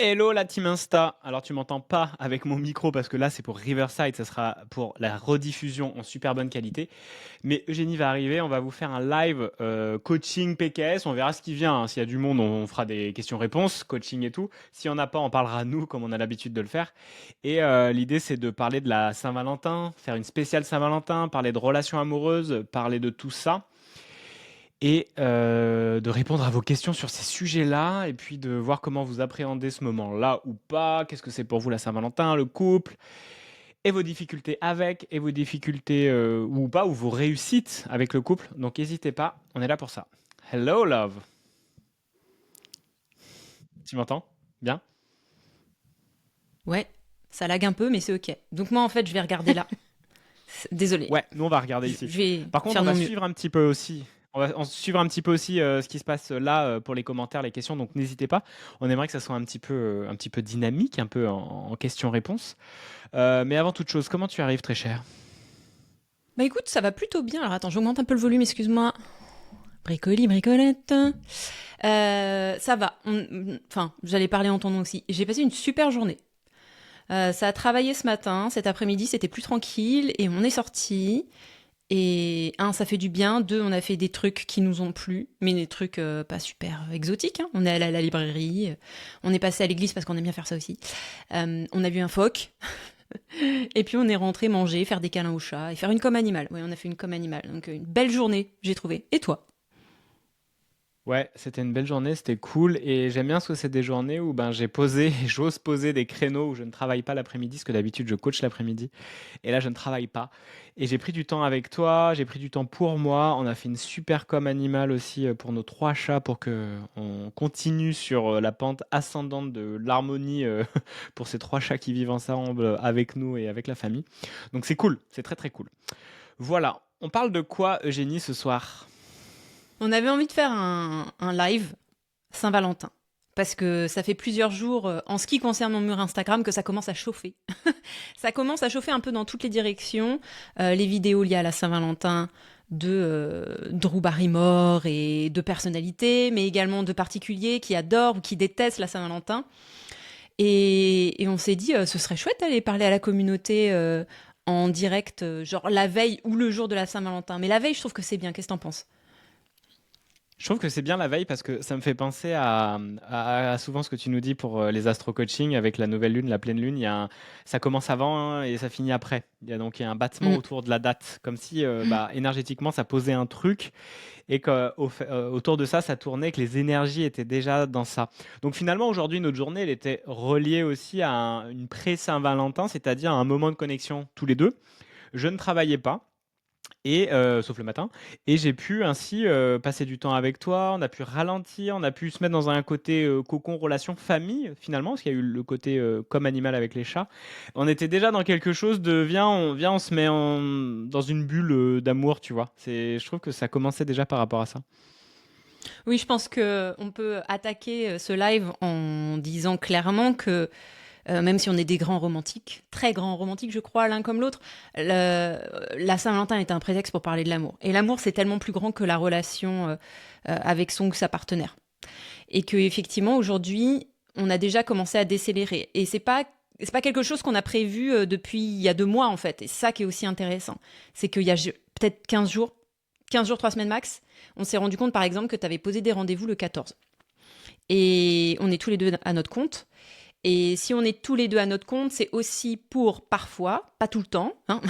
Hello la team Insta. Alors tu m'entends pas avec mon micro parce que là c'est pour Riverside, ça sera pour la rediffusion en super bonne qualité. Mais Eugénie va arriver, on va vous faire un live coaching PKS, on verra ce qui vient, hein. S'il y a du monde, on fera des questions-réponses, coaching et tout. Si on n'a pas, on parlera nous comme on a l'habitude de le faire. Et l'idée c'est de parler de la Saint-Valentin, faire une spéciale Saint-Valentin, parler de relations amoureuses, parler de tout ça et de répondre à vos questions sur ces sujets-là, et puis de voir comment vous appréhendez ce moment-là ou pas, qu'est-ce que c'est pour vous la Saint-Valentin, le couple, et vos difficultés avec, et vos difficultés ou pas, ou vos réussites avec le couple. Donc n'hésitez pas, on est là pour ça. Hello love, tu m'entends? Bien? Ouais, ça lag un peu, mais c'est ok. Donc moi, en fait, je vais regarder là. Désolée, Ouais, nous on va regarder je ici. je vais Par contre, faire on de va mon mieux. suivre un petit peu aussi. On suivre un petit peu aussi ce qui se passe là pour les commentaires, les questions. Donc n'hésitez pas. On aimerait que ça soit un petit peu dynamique, un peu en questions-réponses. Mais avant toute chose, comment tu arrives, très cher? Bah écoute, ça va plutôt bien. Alors attends, j'augmente un peu le volume, excuse-moi. Bricoli, bricolette. Ça va. Enfin, j'allais parler en ton nom aussi. J'ai passé une super journée. Ça a travaillé ce matin. Cet après-midi, c'était plus tranquille. Et on est sorti. Et un, ça fait du bien. Deux, on a fait des trucs qui nous ont plu. Mais des trucs pas super exotiques, hein. On est allé à la librairie. On est passé à l'église parce qu'on aime bien faire ça aussi. On a vu un phoque. Et puis on est rentré manger, faire des câlins au chat et faire une com animale. Oui, on a fait une com animale. Donc une belle journée, j'ai trouvé. Et toi? Ouais, c'était une belle journée, c'était cool. Et j'aime bien ce que c'est des journées où ben, j'ai posé, j'ose poser des créneaux où je ne travaille pas l'après-midi, parce que d'habitude je coach l'après-midi. Et là, je ne travaille pas. Et j'ai pris du temps avec toi, j'ai pris du temps pour moi. On a fait une super com animale aussi pour nos trois chats pour que on continue sur la pente ascendante de l'harmonie pour ces trois chats qui vivent ensemble avec nous et avec la famille. Donc c'est cool, c'est très très cool. Voilà, on parle de quoi, Eugénie, ce soir? On avait envie de faire un live Saint-Valentin. Parce que ça fait plusieurs jours, en ce qui concerne mon mur Instagram, que ça commence à chauffer. Ça commence à chauffer un peu dans toutes les directions. Les vidéos liées à la Saint-Valentin de Drew Barrymore et de personnalités, mais également de particuliers qui adorent ou qui détestent la Saint-Valentin. Et on s'est dit, ce serait chouette d'aller parler à la communauté en direct, genre la veille ou le jour de la Saint-Valentin. Mais la veille, je trouve que c'est bien. Qu'est-ce que t'en penses? Je trouve que c'est bien la veille parce que ça me fait penser à souvent ce que tu nous dis pour les astro-coaching avec la nouvelle lune, la pleine lune. Ça commence avant hein, et ça finit après. Il y a un battement Mm. autour de la date, comme si bah, énergétiquement ça posait un truc et qu'autour de ça, ça tournait, que les énergies étaient déjà dans ça. Donc finalement, aujourd'hui, notre journée, elle était reliée aussi à une pré-Saint-Valentin, c'est-à-dire à un moment de connexion tous les deux. Je ne travaillais pas. Et sauf le matin. Et j'ai pu ainsi passer du temps avec toi. On a pu ralentir, on a pu se mettre dans un côté cocon, relation, famille finalement, parce qu'il y a eu le côté comme animal avec les chats. On était déjà dans quelque chose de viens, on se met dans une bulle d'amour, tu vois. Je trouve que ça commençait déjà par rapport à ça. Oui, je pense que on peut attaquer ce live en disant clairement que même si on est des grands romantiques, très grands romantiques, je crois, l'un comme l'autre, la Saint-Valentin est un prétexte pour parler de l'amour. Et l'amour, c'est tellement plus grand que la relation avec son ou sa partenaire. Et que effectivement, aujourd'hui, on a déjà commencé à décélérer. Et c'est pas quelque chose qu'on a prévu depuis il y a 2 mois, en fait. Et c'est ça qui est aussi intéressant. C'est qu'il y a peut-être 15 jours, 3 semaines max, on s'est rendu compte, par exemple, que tu avais posé des rendez-vous le 14. Et on est tous les deux à notre compte. Et si on est tous les deux à notre compte, c'est aussi pour parfois, pas tout le temps, hein,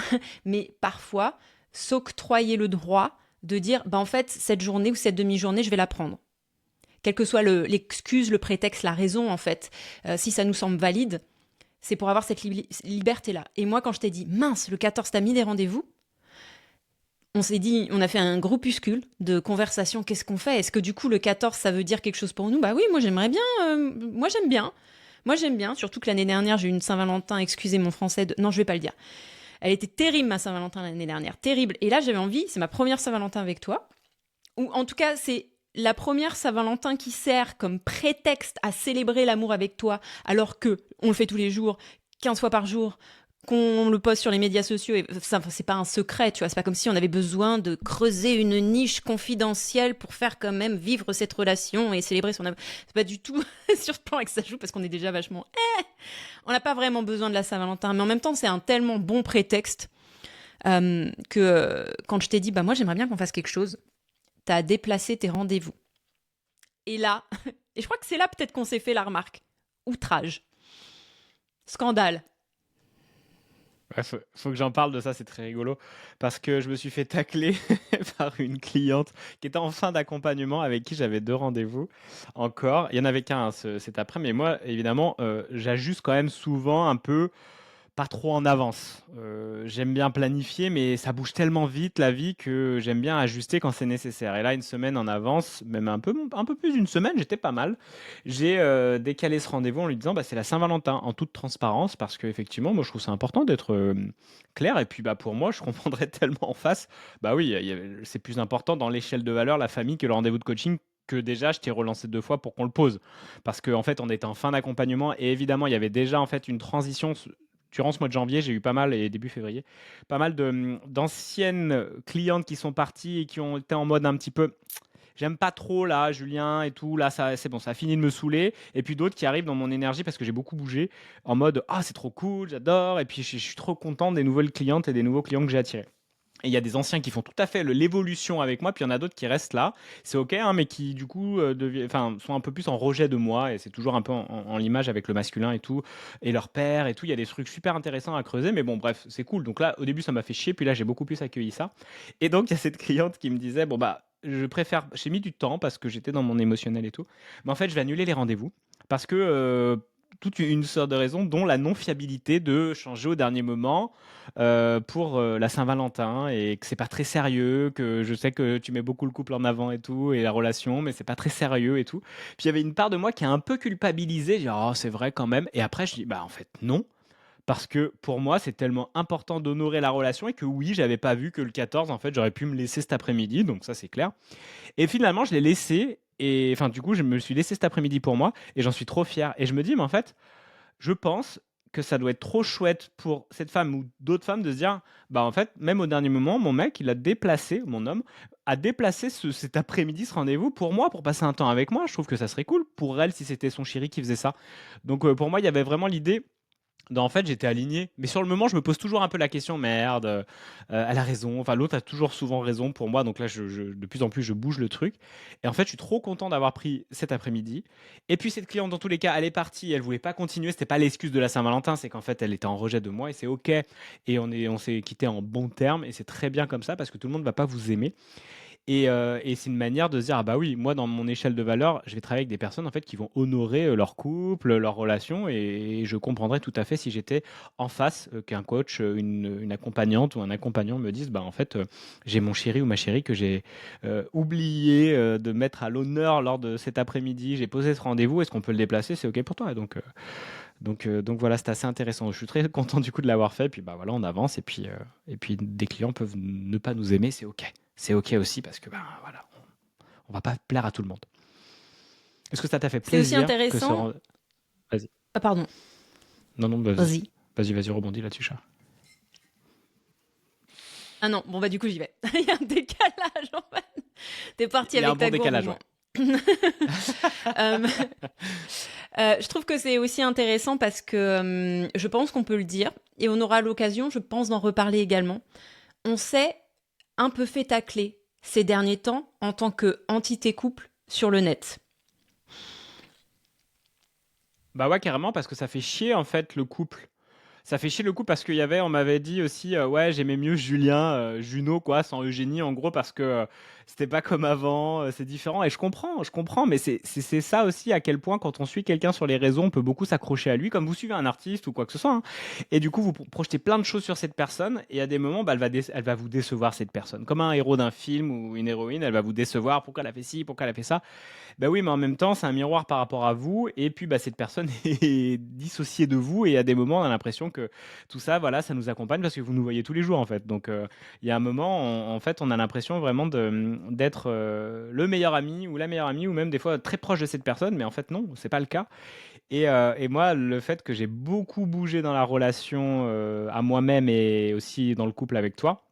mais parfois, s'octroyer le droit de dire, bah en fait, cette journée ou cette demi-journée, je vais la prendre. Quelle que soit l'excuse, le prétexte, la raison, en fait, si ça nous semble valide, c'est pour avoir cette liberté-là. Et moi, quand je t'ai dit, mince, le 14, t'as mis des rendez-vous, on s'est dit, on a fait un groupuscule de conversation. Qu'est-ce qu'on fait? Est-ce que du coup, le 14, ça veut dire quelque chose pour nous? Bah oui, moi j'aimerais bien. Moi j'aime bien. Moi j'aime bien. Surtout que l'année dernière, j'ai eu une Saint-Valentin, excusez mon français. Non, je vais pas le dire. Elle était terrible, ma Saint-Valentin l'année dernière. Terrible. Et là, j'avais envie, c'est ma première Saint-Valentin avec toi. Ou en tout cas, c'est la première Saint-Valentin qui sert comme prétexte à célébrer l'amour avec toi, alors que on le fait tous les jours, 15 fois par jour, qu'on le poste sur les médias sociaux, et ça, c'est pas un secret, tu vois, c'est pas comme si on avait besoin de creuser une niche confidentielle pour faire quand même vivre cette relation et célébrer son amour. C'est pas du tout sur ce plan que ça joue parce qu'on est déjà vachement. On n'a pas vraiment besoin de la Saint-Valentin, mais en même temps, c'est un tellement bon prétexte que quand je t'ai dit, bah moi j'aimerais bien qu'on fasse quelque chose, t'as déplacé tes rendez-vous. Et là, et je crois que c'est là peut-être qu'on s'est fait la remarque. Outrage. Scandale. Ouais, faut que j'en parle de ça, c'est très rigolo. Parce que je me suis fait tacler par une cliente qui était en fin d'accompagnement avec qui j'avais 2 rendez-vous encore. Il y en avait qu'un cet après, mais moi, évidemment, j'ajuste quand même souvent un peu, pas trop en avance. J'aime bien planifier, mais ça bouge tellement vite la vie que j'aime bien ajuster quand c'est nécessaire. Et là, une semaine en avance, même un peu plus d'une semaine, j'étais pas mal. J'ai décalé ce rendez-vous en lui disant bah, c'est la Saint-Valentin en toute transparence parce qu'effectivement, moi je trouve ça important d'être clair. Et puis bah, pour moi, je comprendrais tellement en face. Bah oui, c'est plus important dans l'échelle de valeur la famille que le rendez-vous de coaching que déjà je t'ai relancé 2 fois pour qu'on le pose parce qu'en fait on était en fin d'accompagnement et évidemment il y avait déjà en fait une transition durant ce mois de janvier, j'ai eu pas mal, et début février, pas mal d'anciennes clientes qui sont parties et qui ont été en mode un petit peu j'aime pas trop là, Julien et tout, là ça c'est bon, ça a fini de me saouler. Et puis d'autres qui arrivent dans mon énergie parce que j'ai beaucoup bougé, en mode ah c'est trop cool, j'adore, et puis je suis trop content des nouvelles clientes et des nouveaux clients que j'ai attirés. Et il y a des anciens qui font tout à fait l'évolution avec moi, puis il y en a d'autres qui restent là. C'est ok, hein, mais qui du coup sont un peu plus en rejet de moi, et c'est toujours un peu en l'image avec le masculin et tout, et leur père et tout. Il y a des trucs super intéressants à creuser, mais bon, bref, c'est cool. Donc là, au début, ça m'a fait chier, puis là, j'ai beaucoup plus accueilli ça. Et donc, il y a cette cliente qui me disait, bon bah, je préfère, j'ai mis du temps parce que j'étais dans mon émotionnel et tout, mais en fait, je vais annuler les rendez-vous parce que toute une sorte de raisons, dont la non-fiabilité de changer au dernier moment pour la Saint-Valentin et que c'est pas très sérieux, que je sais que tu mets beaucoup le couple en avant et tout et la relation, mais c'est pas très sérieux et tout. Puis il y avait une part de moi qui a un peu culpabilisé, j'ai dit oh c'est vrai quand même. Et après je dis bah en fait non. Parce que pour moi, c'est tellement important d'honorer la relation et que oui, j'avais pas vu que le 14, en fait, j'aurais pu me laisser cet après-midi, donc ça c'est clair. Et finalement, je l'ai laissé, et enfin, du coup, je me suis laissé cet après-midi pour moi, et j'en suis trop fier. Et je me dis, mais en fait, je pense que ça doit être trop chouette pour cette femme ou d'autres femmes de se dire, bah en fait, même au dernier moment, mon mec, il a déplacé, mon homme, a déplacé cet après-midi, ce rendez-vous pour moi, pour passer un temps avec moi. Je trouve que ça serait cool pour elle si c'était son chéri qui faisait ça. Donc pour moi, il y avait vraiment l'idée en fait, j'étais aligné, mais sur le moment, je me pose toujours un peu la question, merde, elle a raison. Enfin, l'autre a toujours souvent raison pour moi, donc là, de plus en plus, je bouge le truc. Et en fait, je suis trop content d'avoir pris cet après-midi. Et puis cette cliente, dans tous les cas, elle est partie, elle voulait pas continuer. C'était pas l'excuse de la Saint-Valentin, c'est qu'en fait, elle était en rejet de moi et c'est ok. Et on s'est quitté en bons termes et c'est très bien comme ça parce que tout le monde va pas vous aimer. Et c'est une manière de se dire: «Ah bah oui, moi dans mon échelle de valeur, je vais travailler avec des personnes en fait qui vont honorer, leur couple, leur relation», et je comprendrais tout à fait si j'étais en face, qu'un coach, une accompagnante ou un accompagnant me dise: «Bah en fait, j'ai mon chéri ou ma chérie que j'ai, oublié, de mettre à l'honneur lors de cet après-midi. J'ai posé ce rendez-vous, est-ce qu'on peut le déplacer? C'est OK pour toi?» Donc voilà, c'est assez intéressant. Je suis très content du coup de l'avoir fait. Puis bah voilà, on avance et puis des clients peuvent ne pas nous aimer, c'est ok. C'est ok aussi parce que bah voilà, on va pas plaire à tout le monde. Est-ce que ça t'a fait C'est aussi plaisir que intéressant. Vas-y. Ah, pardon, Non, non, vas-y. vas-y. Vas-y, rebondis là-dessus, chat. Ah non, bon bah du coup j'y vais. Il y a un décalage en fait. T'es parti Il y a un avec bon ta gourde. décalage, Bon. ouais. Euh, je trouve que c'est aussi intéressant parce que je pense qu'on peut le dire et on aura l'occasion, je pense, d'en reparler également. On s'est un peu fait tacler ces derniers temps en tant qu'entité couple sur le net. Bah ouais, carrément, parce que ça fait chier en fait le couple. Ça fait chier le coup parce on m'avait dit aussi, ouais, j'aimais mieux Julien, Juno, quoi, sans Eugénie, en gros, parce que c'était pas comme avant, c'est différent. Et je comprends, mais c'est ça aussi à quel point, quand on suit quelqu'un sur les réseaux, on peut beaucoup s'accrocher à lui, comme vous suivez un artiste ou quoi que ce soit, hein. Et du coup, vous projetez plein de choses sur cette personne, et à des moments, bah, elle va vous décevoir, cette personne. Comme un héros d'un film ou une héroïne, elle va vous décevoir. Pourquoi elle a fait ci, pourquoi elle a fait ça? Bah oui, mais en même temps, c'est un miroir par rapport à vous. Et puis, bah, cette personne est dissociée de vous. Et à des moments, on a l'impression que tout ça, voilà, ça nous accompagne parce que vous nous voyez tous les jours, en fait. Donc, il y a un moment, en fait, on a l'impression vraiment d'être le meilleur ami ou la meilleure amie ou même des fois très proche de cette personne. Mais en fait, non, c'est pas le cas. Et moi, le fait que j'ai beaucoup bougé dans la relation à moi-même et aussi dans le couple avec toi,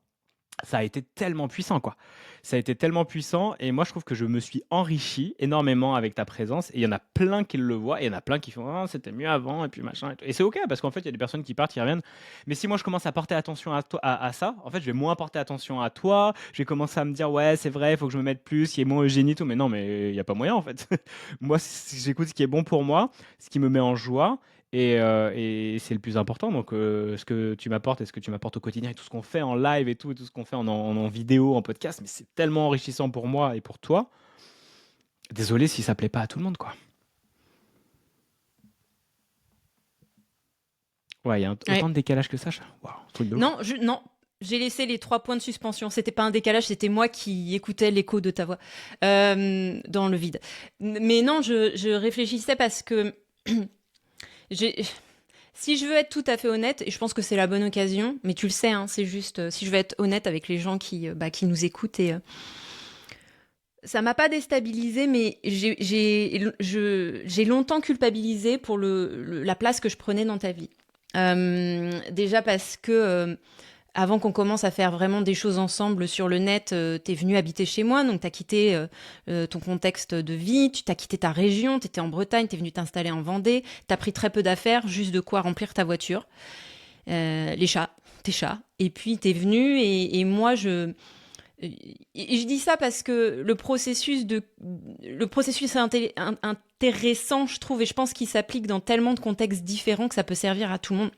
ça a été tellement puissant, quoi. Ça a été tellement puissant et moi, je trouve que je me suis enrichi énormément avec ta présence et il y en a plein qui le voient et il y en a plein qui font: «Ah, c'était mieux avant» et puis machin et tout et c'est OK parce qu'en fait, il y a des personnes qui partent, qui reviennent. Mais si moi, je commence à porter attention à toi à ça, en fait, je vais moins porter attention à toi. Je vais commencer à me dire: «Ouais, c'est vrai, il faut que je me mette plus, il y ait moins Eugénie et tout». Mais non, mais il y a pas moyen, en fait. Moi, j'écoute ce qui est bon pour moi, ce qui me met en joie et c'est le plus important. Donc, ce que tu m'apportes et ce que tu m'apportes au quotidien et tout ce qu'on fait en live et tout ce qu'on fait en vidéo, en podcast, mais c'est tellement enrichissant pour moi et pour toi. Désolé si ça plaît pas à tout le monde, quoi. Ouais, il y a autant Ouais. de décalage que ça. Waouh, truc de ouf. Non, j'ai laissé les 3 points de suspension. C'était pas un décalage, c'était moi qui écoutais l'écho de ta voix dans le vide. Mais non, je réfléchissais parce que j'ai- si je veux être tout à fait honnête, et je pense que c'est la bonne occasion, mais tu le sais, hein, c'est juste si je veux être honnête avec les gens qui nous écoutent et ça m'a pas déstabilisée, mais j'ai longtemps culpabilisé pour la place que je prenais dans ta vie. Déjà parce que avant qu'on commence à faire vraiment des choses ensemble sur le net, t'es venu habiter chez moi, donc t'as quitté ton contexte de vie, tu t'as quitté ta région, t'étais en Bretagne, t'es venu t'installer en Vendée, t'as pris très peu d'affaires, juste de quoi remplir ta voiture, les chats, tes chats, et puis t'es venu et moi et je dis ça parce que le processus est intéressant, je trouve, et je pense qu'il s'applique dans tellement de contextes différents que ça peut servir à tout le monde.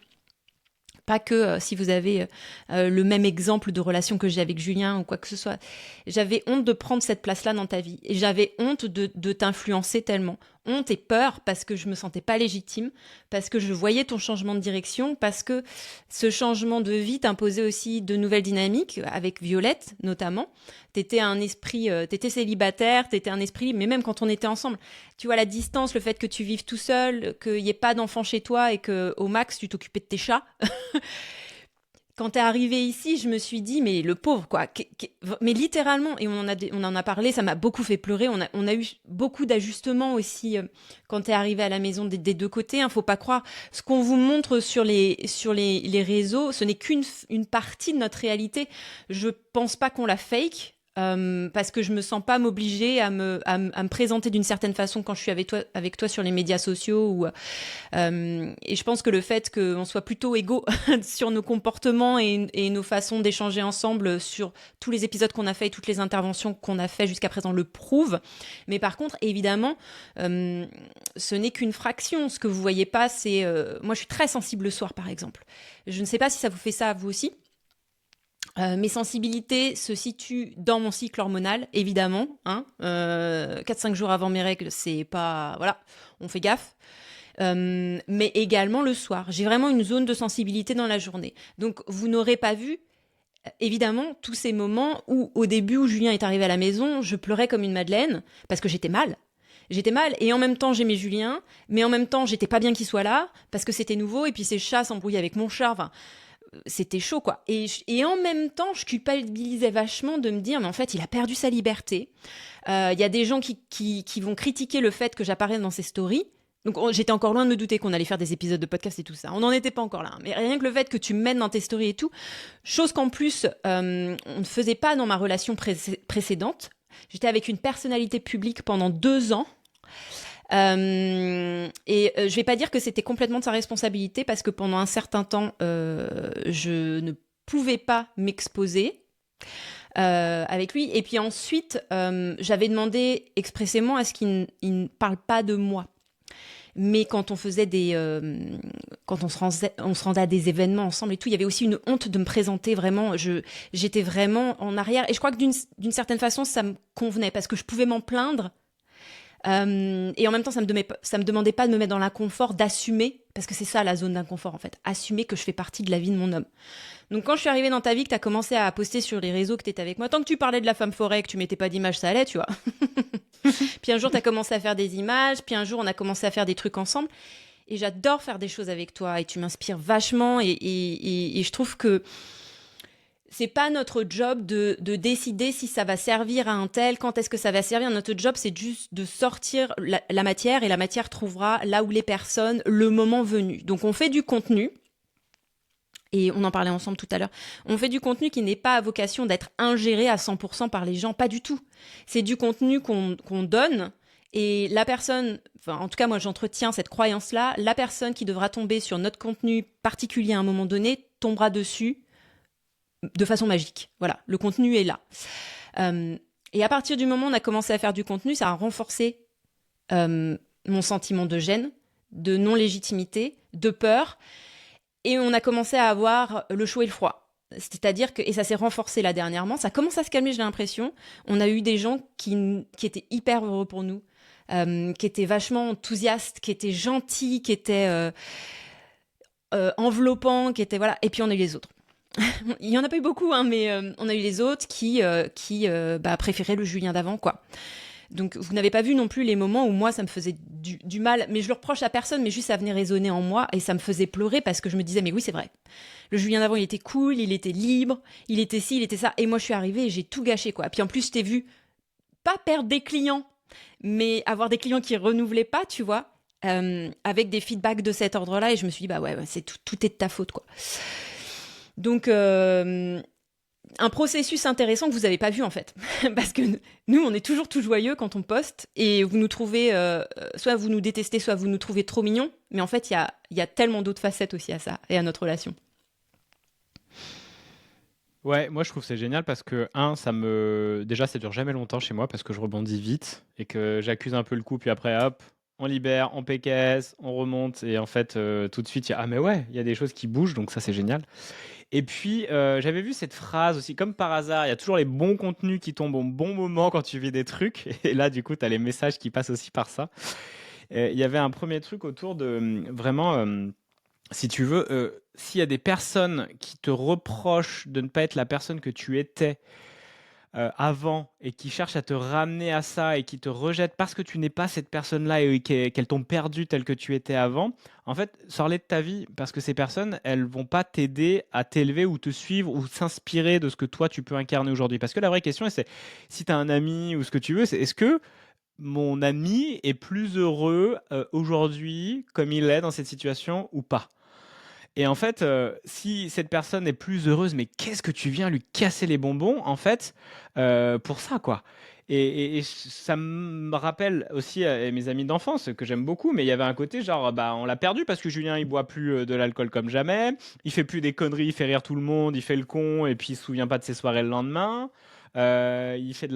Pas que si vous avez le même exemple de relation que j'ai avec Julien ou quoi que ce soit. J'avais honte de prendre cette place-là dans ta vie. Et j'avais honte de t'influencer tellement. Honte et peur parce que je me sentais pas légitime, parce que je voyais ton changement de direction, parce que ce changement de vie t'imposait aussi de nouvelles dynamiques, avec Violette notamment. T'étais célibataire, t'étais un esprit, mais même quand on était ensemble, tu vois la distance, le fait que tu vives tout seul, qu'il n'y ait pas d'enfant chez toi et que au max tu t'occupais de tes chats. Quand t'es arrivé ici, je me suis dit, mais le pauvre, quoi. Mais littéralement, et on en a parlé, ça m'a beaucoup fait pleurer. On a eu beaucoup d'ajustements aussi quand t'es arrivé à la maison des deux côtés. Hein, faut pas croire. Ce qu'on vous montre sur les réseaux, ce n'est une partie de notre réalité. Je pense pas qu'on la fake. Parce que je me sens pas m'obliger à me présenter d'une certaine façon quand je suis avec toi sur les médias sociaux et je pense que le fait qu'on soit plutôt égaux sur nos comportements et nos façons d'échanger ensemble sur tous les épisodes qu'on a fait et toutes les interventions qu'on a fait jusqu'à présent le prouve. Mais par contre, évidemment, ce n'est qu'une fraction. Ce que vous voyez pas, c'est... moi, je suis très sensible le soir, par exemple. Je ne sais pas si ça vous fait ça à vous aussi. Mes sensibilités se situent dans mon cycle hormonal, évidemment. Hein, 4-5 jours avant mes règles, c'est pas... Voilà, on fait gaffe. Mais également le soir. J'ai vraiment une zone de sensibilité dans la journée. Donc, vous n'aurez pas vu, évidemment, tous ces moments où, au début, où Julien est arrivé à la maison, je pleurais comme une madeleine, parce que j'étais mal. J'étais mal, et en même temps, j'aimais Julien, mais en même temps, j'étais pas bien qu'il soit là, parce que c'était nouveau, et puis ses chats s'embrouillaient avec mon chat, enfin... C'était chaud, quoi. Et en même temps, je culpabilisais vachement de me dire, mais en fait, il a perdu sa liberté. Il y a des gens qui vont critiquer le fait que j'apparaisse dans ses stories. Donc, j'étais encore loin de me douter qu'on allait faire des épisodes de podcast et tout ça. On n'en était pas encore là. Mais rien que le fait que tu me mènes dans tes stories et tout, chose qu'en plus, on ne faisait pas dans ma relation précédente. J'étais avec une personnalité publique pendant 2 ans. Je vais pas dire que c'était complètement de sa responsabilité parce que pendant un certain temps, je ne pouvais pas m'exposer avec lui. Et puis ensuite, j'avais demandé expressément à ce qu'il ne parle pas de moi. Mais quand on faisait quand on se rendait à des événements ensemble et tout, il y avait aussi une honte de me présenter vraiment. J'étais vraiment en arrière. Et je crois que d'une certaine façon, ça me convenait parce que je pouvais m'en plaindre. Et en même temps, ça me demandait pas de me mettre dans l'inconfort, d'assumer, parce que c'est ça la zone d'inconfort en fait, assumer que je fais partie de la vie de mon homme. Donc quand je suis arrivée dans ta vie, que tu as commencé à poster sur les réseaux que tu étais avec moi, tant que tu parlais de la femme forêt, que tu mettais pas d'image, ça allait, tu vois. Puis un jour, tu as commencé à faire des images, puis un jour, on a commencé à faire des trucs ensemble. Et j'adore faire des choses avec toi, et tu m'inspires vachement, et je trouve que c'est pas notre job de décider si ça va servir à un tel, quand est-ce que ça va servir. Notre job, c'est juste de sortir la matière, et la matière trouvera là où les personnes, le moment venu. Donc, on fait du contenu, et on en parlait ensemble tout à l'heure. On fait du contenu qui n'est pas à vocation d'être ingéré à 100% par les gens, pas du tout. C'est du contenu qu'on donne, et la personne, enfin, en tout cas, moi, j'entretiens cette croyance-là, la personne qui devra tomber sur notre contenu particulier à un moment donné tombera dessus de façon magique. Voilà, le contenu est là. Et à partir du moment où on a commencé à faire du contenu, ça a renforcé mon sentiment de gêne, de non-légitimité, de peur. Et on a commencé à avoir le chaud et le froid. C'est-à-dire que, et ça s'est renforcé là dernièrement, ça commence à se calmer, j'ai l'impression. On a eu des gens qui étaient hyper heureux pour nous, qui étaient vachement enthousiastes, qui étaient gentils, qui étaient enveloppants, qui étaient... Voilà. Et puis on a eu les autres. Il y en a pas eu beaucoup, hein, mais on a eu les autres qui préféraient le Julien d'avant, quoi. Donc vous n'avez pas vu non plus les moments où moi ça me faisait du mal, mais je le reproche à personne, mais juste ça venait résonner en moi et ça me faisait pleurer parce que je me disais mais oui c'est vrai. Le Julien d'avant il était cool, il était libre, il était ci, il était ça, et moi je suis arrivée et j'ai tout gâché, quoi. Puis en plus je t'ai vu pas perdre des clients, mais avoir des clients qui renouvelaient pas, tu vois, avec des feedbacks de cet ordre-là, et je me suis dit bah ouais, c'est tout est de ta faute, quoi. Donc, un processus intéressant que vous n'avez pas vu, en fait. Parce que nous, on est toujours tout joyeux quand on poste, et vous nous trouvez, soit vous nous détestez, soit vous nous trouvez trop mignons. Mais en fait, il y a tellement d'autres facettes aussi à ça, et à notre relation. Ouais, moi je trouve que c'est génial parce que, déjà, ça dure jamais longtemps chez moi parce que je rebondis vite et que j'accuse un peu le coup, puis après, hop, on libère, on pécaisse, on remonte, et en fait, tout de suite, ah mais ouais, il y a des choses qui bougent, donc ça c'est génial. Et puis, j'avais vu cette phrase aussi, comme par hasard, il y a toujours les bons contenus qui tombent au bon moment quand tu vis des trucs. Et là, du coup, tu as les messages qui passent aussi par ça. Il y avait un premier truc autour de vraiment, si tu veux, s'il y a des personnes qui te reprochent de ne pas être la personne que tu étais avant et qui cherchent à te ramener à ça et qui te rejettent parce que tu n'es pas cette personne-là et qu'elles t'ont perdu telle que tu étais avant, en fait, sors-les de ta vie parce que ces personnes, elles vont pas t'aider à t'élever ou te suivre ou s'inspirer de ce que toi tu peux incarner aujourd'hui. Parce que la vraie question, c'est si tu as un ami ou ce que tu veux, c'est est-ce que mon ami est plus heureux aujourd'hui comme il est dans cette situation ou pas? Et en fait, si cette personne est plus heureuse, mais qu'est-ce que tu viens lui casser les bonbons, en fait, pour ça, quoi. Et ça me rappelle aussi mes amis d'enfance que j'aime beaucoup, mais il y avait un côté genre, bah, on l'a perdu parce que Julien, il boit plus de l'alcool comme jamais, il fait plus des conneries, il fait rire tout le monde, il fait le con, et puis il se souvient pas de ses soirées le lendemain. Il fait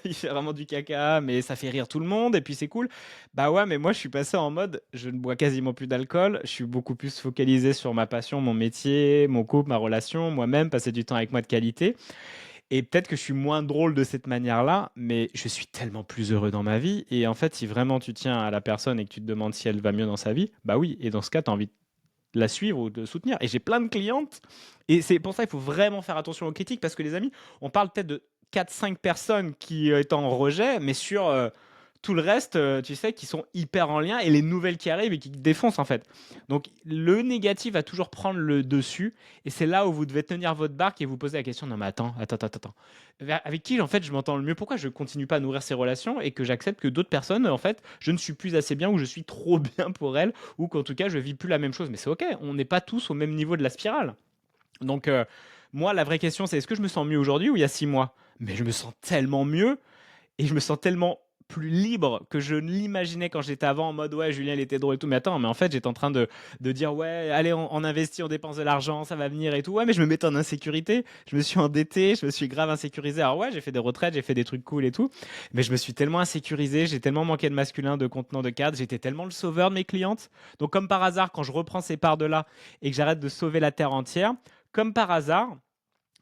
il fait vraiment du caca, mais ça fait rire tout le monde, et puis c'est cool. Bah ouais, mais moi je suis passé en mode, je ne bois quasiment plus d'alcool, je suis beaucoup plus focalisé sur ma passion, mon métier, mon couple, ma relation, moi-même, passer du temps avec moi de qualité. Et peut-être que je suis moins drôle de cette manière-là, mais je suis tellement plus heureux dans ma vie. Et en fait, si vraiment tu tiens à la personne et que tu te demandes si elle va mieux dans sa vie, bah oui, et dans ce cas, tu as envie de la suivre ou de soutenir. Et j'ai plein de clientes, et c'est pour ça qu'il faut vraiment faire attention aux critiques, parce que les amis, on parle peut-être de 4-5 personnes qui est en rejet, mais sur tout le reste, tu sais, qui sont hyper en lien, et les nouvelles qui arrivent et qui défoncent en fait. Donc le négatif va toujours prendre le dessus, et c'est là où vous devez tenir votre barque et vous poser la question, non mais attends. Avec qui en fait je m'entends le mieux? Pourquoi je continue pas à nourrir ces relations et que j'accepte que d'autres personnes, en fait, je ne suis plus assez bien ou je suis trop bien pour elles, ou qu'en tout cas je vis plus la même chose? Mais c'est ok, on n'est pas tous au même niveau de la spirale. Donc moi la vraie question c'est est-ce que je me sens mieux aujourd'hui ou il y a 6 mois? Mais je me sens tellement mieux et je me sens tellement plus libre que je ne l'imaginais quand j'étais avant en mode ouais Julien il était drôle et tout, mais attends, mais en fait j'étais en train de dire ouais allez on investit, on dépense de l'argent, ça va venir et tout, ouais mais je me mettais en insécurité, je me suis endetté, je me suis grave insécurisé. Alors ouais j'ai fait des retraites, j'ai fait des trucs cool et tout, mais je me suis tellement insécurisé, j'ai tellement manqué de masculin, de contenant, de cadre, j'étais tellement le sauveur de mes clientes. Donc comme par hasard quand je reprends ces parts de là et que j'arrête de sauver la terre entière, comme par hasard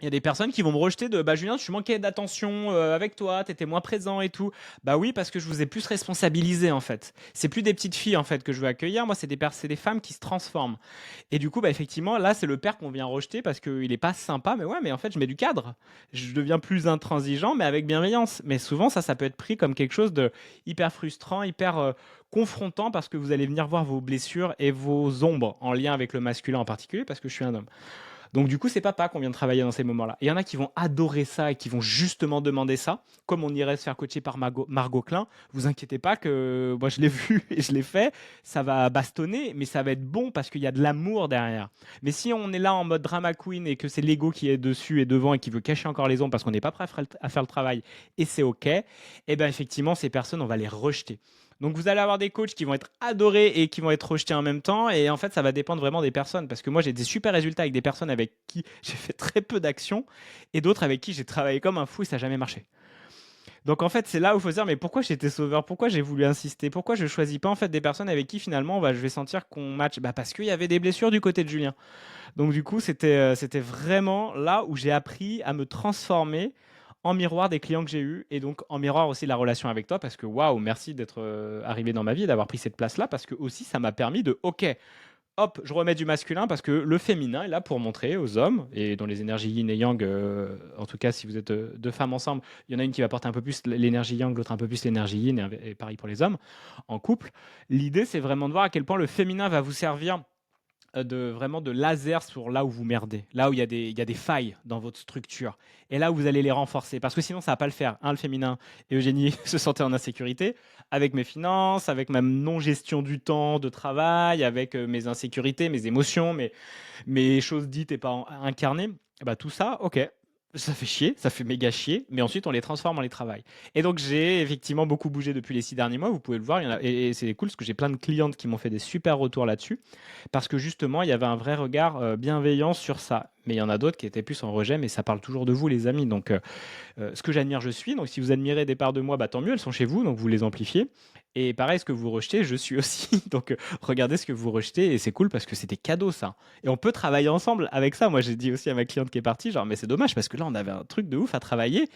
il y a des personnes qui vont me rejeter de bah Julien, je manquais d'attention avec toi, t'étais moins présent et tout. Bah oui, parce que je vous ai plus responsabilisé en fait. C'est plus des petites filles en fait que je veux accueillir. Moi, c'est des femmes qui se transforment. Et du coup, bah effectivement, là, c'est le père qu'on vient rejeter parce qu'il est pas sympa. Mais ouais, mais en fait, je mets du cadre. Je deviens plus intransigeant, mais avec bienveillance. Mais souvent, ça peut être pris comme quelque chose de hyper frustrant, hyper confrontant parce que vous allez venir voir vos blessures et vos ombres en lien avec le masculin en particulier parce que je suis un homme. Donc du coup, c'est papa qu'on vient de travailler dans ces moments-là. Et il y en a qui vont adorer ça et qui vont justement demander ça, comme on irait se faire coacher par Margot Klein. Vous inquiétez pas que moi je l'ai vu et je l'ai fait, ça va bastonner, mais ça va être bon parce qu'il y a de l'amour derrière. Mais si on est là en mode drama queen et que c'est l'ego qui est dessus et devant et qui veut cacher encore les ombres parce qu'on n'est pas prêt à faire le travail et c'est ok, et bien effectivement ces personnes on va les rejeter. Donc vous allez avoir des coachs qui vont être adorés et qui vont être rejetés en même temps. Et en fait, ça va dépendre vraiment des personnes. Parce que moi, j'ai des super résultats avec des personnes avec qui j'ai fait très peu d'actions et d'autres avec qui j'ai travaillé comme un fou et ça n'a jamais marché. Donc en fait, c'est là où il faut se dire, mais pourquoi j'étais sauveur? Pourquoi j'ai voulu insister? Pourquoi je ne choisis pas en fait des personnes avec qui finalement je vais sentir qu'on match? Parce qu'il y avait des blessures du côté de Julien. Donc du coup, c'était vraiment là où j'ai appris à me transformer en miroir des clients que j'ai eus et donc en miroir aussi de la relation avec toi parce que waouh, merci d'être arrivé dans ma vie et d'avoir pris cette place-là parce que aussi ça m'a permis de ok, hop, je remets du masculin parce que le féminin est là pour montrer aux hommes et dans les énergies yin et yang, en tout cas si vous êtes deux femmes ensemble, il y en a une qui va porter un peu plus l'énergie yang, l'autre un peu plus l'énergie yin et pareil pour les hommes en couple. L'idée c'est vraiment de voir à quel point le féminin va vous servir vraiment de laser sur là où vous merdez, là où il y a des failles dans votre structure. Et là où vous allez les renforcer. Parce que sinon, ça ne va pas le faire. Le féminin et Eugénie se sentaient en insécurité avec mes finances, avec ma non-gestion du temps de travail, avec mes insécurités, mes émotions, mes choses dites et pas incarnées. Tout ça, ok, ça fait chier, ça fait méga chier, mais ensuite on les transforme, on les travaille. Et donc j'ai effectivement beaucoup bougé depuis les 6 derniers mois, vous pouvez le voir, et c'est cool parce que j'ai plein de clientes qui m'ont fait des super retours là-dessus, parce que justement il y avait un vrai regard bienveillant sur ça. Mais il y en a d'autres qui étaient plus en rejet, mais ça parle toujours de vous les amis. Donc ce que j'admire, je suis. Donc si vous admirez des parts de moi, tant mieux, elles sont chez vous, donc vous les amplifiez. Et pareil, ce que vous rejetez, je suis aussi. Donc regardez ce que vous rejetez, et c'est cool parce que c'est des cadeaux ça. Et on peut travailler ensemble avec ça. Moi j'ai dit aussi à ma cliente qui est partie, genre mais c'est dommage parce que là on avait un truc de ouf à travailler.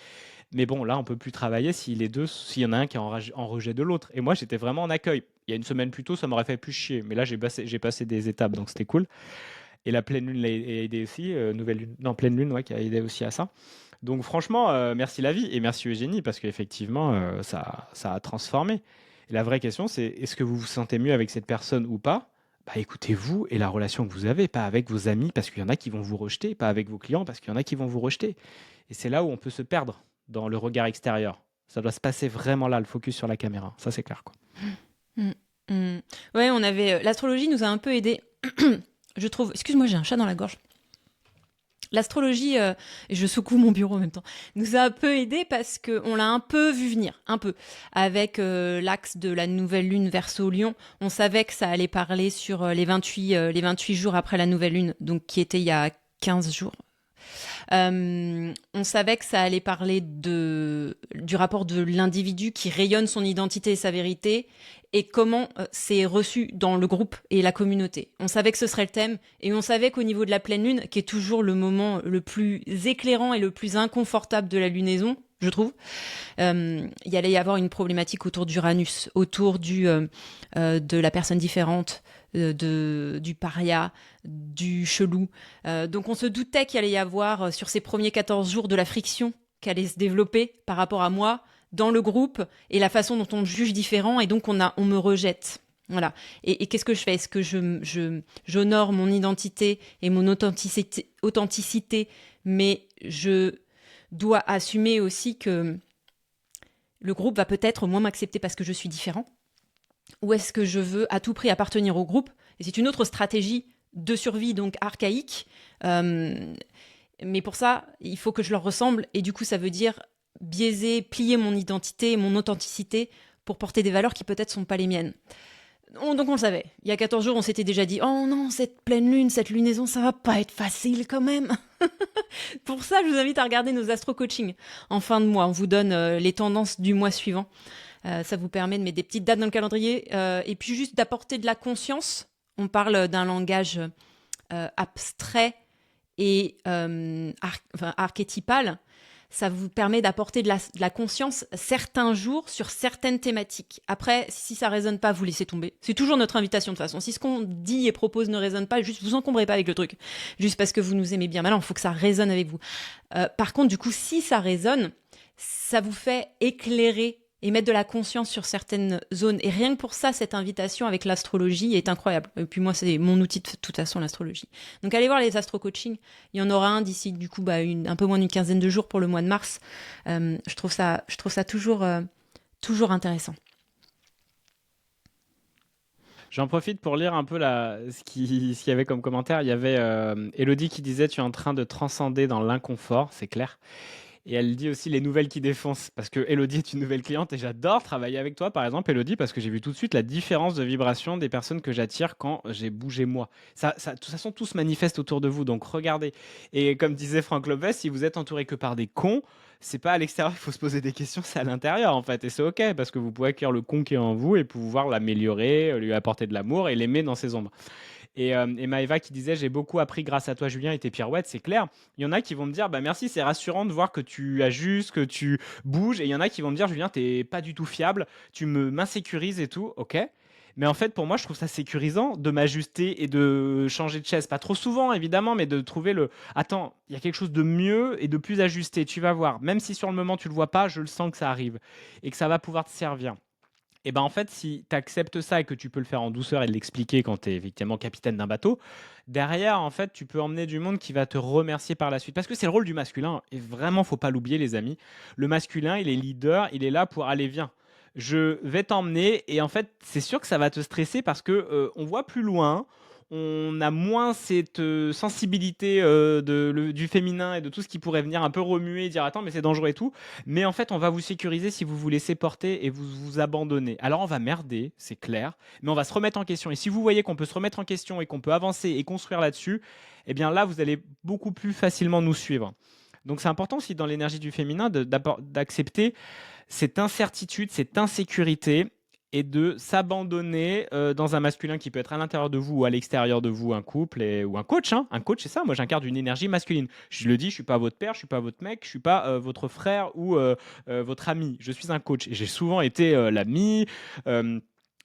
Mais bon, là on peut plus travailler si les deux, s'il y en a un qui est en rejet de l'autre. Et moi j'étais vraiment en accueil. Il y a une semaine plus tôt, ça m'aurait fait plus chier. Mais là j'ai passé des étapes, donc c'était cool. Et la pleine lune l'a aidé aussi, nouvelle lune, non pleine lune, ouais, qui a aidé aussi à ça. Donc franchement, merci la vie et merci Eugénie parce qu'effectivement, ça a transformé. Et la vraie question, c'est est-ce que vous vous sentez mieux avec cette personne ou pas? Écoutez-vous et la relation que vous avez, pas avec vos amis parce qu'il y en a qui vont vous rejeter, pas avec vos clients parce qu'il y en a qui vont vous rejeter. Et c'est là où on peut se perdre dans le regard extérieur. Ça doit se passer vraiment là, le focus sur la caméra. Ça, c'est clair, quoi. Mm, mm. Ouais, on avait l'astrologie nous a un peu aidé. Je trouve. Excuse-moi, j'ai un chat dans la gorge. L'astrologie, et je secoue mon bureau en même temps, nous a un peu aidé parce qu'on l'a un peu vu venir, un peu. Avec l'axe de la nouvelle lune Verseau-Lion, on savait que ça allait parler sur les 28 jours après la nouvelle lune, donc qui était il y a 15 jours. On savait que ça allait parler du rapport de l'individu qui rayonne son identité et sa vérité et comment c'est reçu dans le groupe et la communauté. On savait que ce serait le thème et on savait qu'au niveau de la pleine lune, qui est toujours le moment le plus éclairant et le plus inconfortable de la lunaison, je trouve, il allait y avoir une problématique autour d'Uranus, autour de la personne différente, du paria, du chelou. Donc on se doutait qu'il allait y avoir sur ces premiers 14 jours de la friction qui allait se développer par rapport à moi, dans le groupe, et la façon dont on me juge différent, et donc on me rejette. Voilà. Et qu'est-ce que je fais? Est-ce que j'honore mon identité et mon authenticité, mais je dois assumer aussi que le groupe va peut-être moins m'accepter parce que je suis différent? Ou est-ce que je veux à tout prix appartenir au groupe? Et c'est une autre stratégie de survie, donc archaïque. Mais pour ça, il faut que je leur ressemble. Et du coup, ça veut dire biaiser, plier mon identité, mon authenticité pour porter des valeurs qui peut-être sont pas les miennes. Donc on le savait. Il y a 14 jours, on s'était déjà dit « Oh non, cette pleine lune, cette lunaison, ça va pas être facile quand même !» Pour ça, je vous invite à regarder nos astro-coachings en fin de mois. On vous donne les tendances du mois suivant. Ça vous permet de mettre des petites dates dans le calendrier et puis juste d'apporter de la conscience. On parle d'un langage abstrait et archétypal. Ça vous permet d'apporter de la conscience certains jours sur certaines thématiques. Après, si ça résonne pas, vous laissez tomber. C'est toujours notre invitation de toute façon. Si ce qu'on dit et propose ne résonne pas, juste vous encombrez pas avec le truc. Juste parce que vous nous aimez bien. Maintenant, il faut que ça résonne avec vous. Par contre, du coup, si ça résonne, ça vous fait éclairer et mettre de la conscience sur certaines zones. Et rien que pour ça, cette invitation avec l'astrologie est incroyable. Et puis moi, c'est mon outil de toute façon, l'astrologie. Donc allez voir les astro-coaching. Il y en aura un d'ici, du coup, un peu moins d'une quinzaine de jours pour le mois de mars. Je trouve ça toujours intéressant. J'en profite pour lire un peu ce qu'il y avait comme commentaire. Il y avait Elodie qui disait « Tu es en train de transcender dans l'inconfort », c'est clair. Et elle dit aussi les nouvelles qui défoncent, parce que Elodie est une nouvelle cliente et j'adore travailler avec toi, par exemple, Elodie, parce que j'ai vu tout de suite la différence de vibration des personnes que j'attire quand j'ai bougé moi. De toute façon, tout se manifeste autour de vous, donc regardez. Et comme disait Franck Lopez, si vous êtes entouré que par des cons, c'est pas à l'extérieur qu'il faut se poser des questions, c'est à l'intérieur en fait. Et c'est ok, parce que vous pouvez accueillir le con qui est en vous et pouvoir l'améliorer, lui apporter de l'amour et l'aimer dans ses ombres. Et Maëva qui disait j'ai beaucoup appris grâce à toi Julien et tes pirouettes, c'est clair. Il y en a qui vont me dire bah merci, c'est rassurant de voir que tu ajustes, que tu bouges. Et il y en a qui vont me dire Julien t'es pas du tout fiable, tu m'insécurises et tout. Ok. Mais en fait, pour moi, je trouve ça sécurisant de m'ajuster et de changer de chaise. Pas trop souvent, évidemment, mais de trouver le. Attends, il y a quelque chose de mieux et de plus ajusté. Tu vas voir. Même si sur le moment, tu le vois pas, je le sens que ça arrive et que ça va pouvoir te servir. Et ben en fait, si tu acceptes ça et que tu peux le faire en douceur et l'expliquer quand tu es effectivement capitaine d'un bateau, derrière, en fait, tu peux emmener du monde qui va te remercier par la suite. Parce que c'est le rôle du masculin. Et vraiment, faut pas l'oublier, les amis. Le masculin, il est leader, il est là pour aller, viens. Je vais t'emmener. Et en fait, c'est sûr que ça va te stresser parce que on voit plus loin. On a moins cette sensibilité du féminin et de tout ce qui pourrait venir un peu remuer et dire attends mais c'est dangereux et tout. Mais en fait on va vous sécuriser si vous vous laissez porter et vous vous abandonnez. Alors on va merder, c'est clair, mais on va se remettre en question. Et si vous voyez qu'on peut se remettre en question et qu'on peut avancer et construire là-dessus, eh bien là vous allez beaucoup plus facilement nous suivre. Donc c'est important aussi dans l'énergie du féminin d'accepter cette incertitude, cette insécurité et de s'abandonner dans un masculin qui peut être à l'intérieur de vous ou à l'extérieur de vous, un couple ou un coach. Hein. Un coach, c'est ça. Moi, j'incarne une énergie masculine. Je le dis, je suis pas votre père, je suis pas votre mec, je suis pas votre frère ou votre ami. Je suis un coach. Et j'ai souvent été l'ami.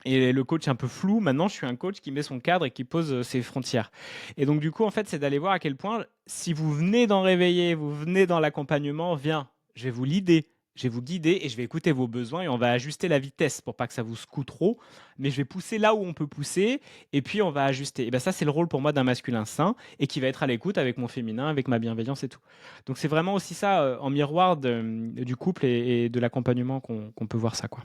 Et le coach un peu flou, maintenant je suis un coach qui met son cadre et qui pose ses frontières. Et donc du coup, en fait, c'est d'aller voir à quel point, si vous venez d'en réveiller, vous venez dans l'accompagnement, viens, je vais vous l'idée. Je vais vous guider et je vais écouter vos besoins et on va ajuster la vitesse pour pas que ça vous secoue trop. Mais je vais pousser là où on peut pousser et puis on va ajuster. Et bien ça, c'est le rôle pour moi d'un masculin sain et qui va être à l'écoute avec mon féminin, avec ma bienveillance et tout. Donc c'est vraiment aussi ça en miroir du couple et de l'accompagnement qu'on peut voir ça, quoi.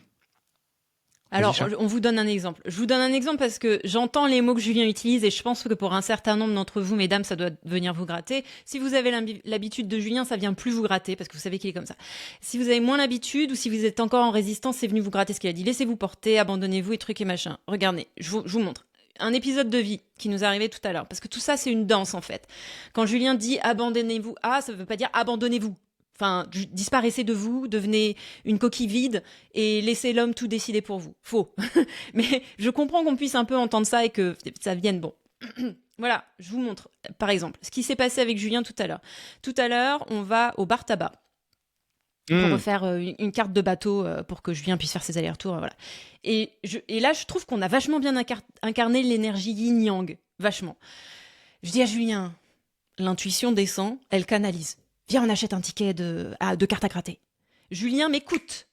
Alors, on vous donne un exemple. Je vous donne un exemple parce que j'entends les mots que Julien utilise et je pense que pour un certain nombre d'entre vous, mesdames, ça doit venir vous gratter. Si vous avez l'habitude de Julien, ça vient plus vous gratter parce que vous savez qu'il est comme ça. Si vous avez moins l'habitude ou si vous êtes encore en résistance, c'est venu vous gratter ce qu'il a dit. Laissez-vous porter, abandonnez-vous et trucs et machin. Regardez, je vous montre. Un épisode de vie qui nous est arrivé tout à l'heure. Parce que tout ça, c'est une danse en fait. Quand Julien dit abandonnez-vous, ça veut pas dire abandonnez-vous. Enfin, disparaissez de vous, devenez une coquille vide et laissez l'homme tout décider pour vous. Faux. Mais je comprends qu'on puisse un peu entendre ça et que ça vienne bon. Voilà, je vous montre, par exemple, ce qui s'est passé avec Julien tout à l'heure. Tout à l'heure, on va au bar tabac pour refaire une carte de bateau pour que Julien puisse faire ses allers-retours. Voilà. Et là, je trouve qu'on a vachement bien incarné l'énergie yin-yang. Vachement. Je dis à Julien, l'intuition descend, elle canalise. Viens, on achète un ticket de carte à gratter. Julien m'écoute.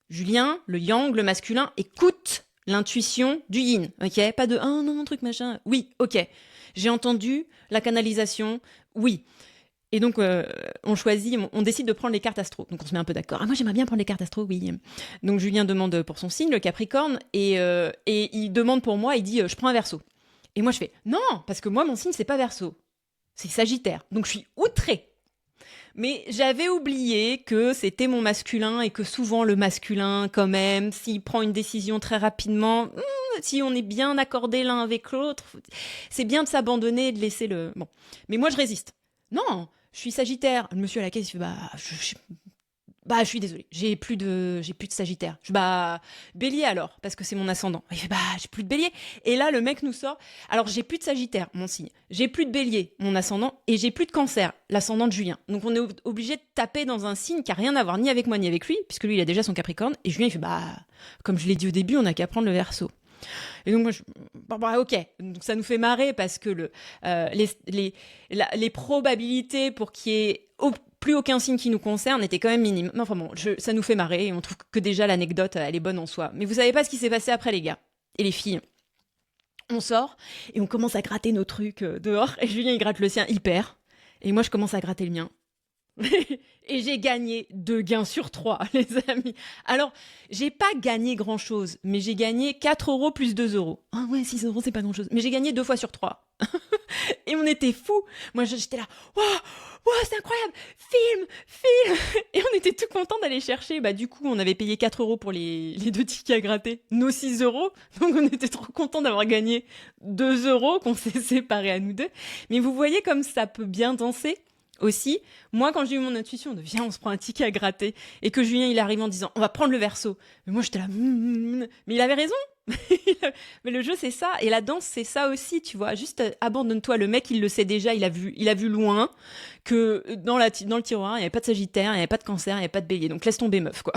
Julien, le yang, le masculin, écoute l'intuition du yin. Ok, pas de non, truc machin. Oui, ok. J'ai entendu la canalisation. Oui. Et donc, on décide de prendre les cartes astro. Donc, on se met un peu d'accord. Moi, j'aimerais bien prendre les cartes astro, oui. Donc, Julien demande pour son signe, le Capricorne, et il demande pour moi, il dit, je prends un Verseau. Et moi, je fais, non, parce que moi, mon signe, c'est pas Verseau. C'est Sagittaire. Donc, je suis outrée. Mais j'avais oublié que c'était mon masculin et que souvent le masculin, quand même, s'il prend une décision très rapidement, si on est bien accordé l'un avec l'autre, c'est bien de s'abandonner et de laisser le... Bon. Mais moi, je résiste. Non, je suis Sagittaire. Le monsieur à la caisse, il fait, je suis désolée, j'ai plus de Sagittaire. Bélier alors, parce que c'est mon ascendant. Il fait, j'ai plus de Bélier. Et là, le mec nous sort, alors j'ai plus de Sagittaire, mon signe. J'ai plus de Bélier, mon ascendant. Et j'ai plus de Cancer, l'ascendant de Julien. Donc on est obligé de taper dans un signe qui a rien à voir ni avec moi ni avec lui, puisque lui, il a déjà son Capricorne. Et Julien, il fait, comme je l'ai dit au début, on a qu'à prendre le Verseau. Et donc moi, ok. Donc ça nous fait marrer parce que les probabilités pour qu'il y ait plus aucun signe qui nous concerne était quand même minime. Mais enfin bon, ça nous fait marrer et on trouve que déjà l'anecdote, elle est bonne en soi. Mais vous savez pas ce qui s'est passé après, les gars et les filles. On sort et on commence à gratter nos trucs dehors. Et Julien, il gratte le sien, il perd. Et moi, je commence à gratter le mien. Et j'ai gagné 2 gains sur 3, les amis. Alors, j'ai pas gagné grand-chose, mais j'ai gagné 4 euros plus 2 euros. Ah ouais, 6 euros, c'est pas grand-chose. Mais j'ai gagné 2 fois sur 3. Et on était fous. Moi, j'étais là, waouh, waouh, c'est incroyable, film. Et on était tout contents d'aller chercher. Bah, du coup, on avait payé 4 euros pour les 2 tickets à gratter, nos 6 euros. Donc, on était trop contents d'avoir gagné 2 euros qu'on s'est séparés à nous deux. Mais vous voyez comme ça peut bien danser. Aussi, moi, quand j'ai eu mon intuition de viens, on se prend un ticket à gratter, et que Julien, il arrive en disant on va prendre le verso. Mais moi, j'étais là, mais il avait raison. Mais le jeu, c'est ça. Et la danse, c'est ça aussi, tu vois. Juste abandonne-toi. Le mec, il le sait déjà, il a vu loin que dans le tiroir, il n'y avait pas de Sagittaire, il n'y avait pas de Cancer, il n'y avait pas de Bélier. Donc laisse tomber, meuf, quoi.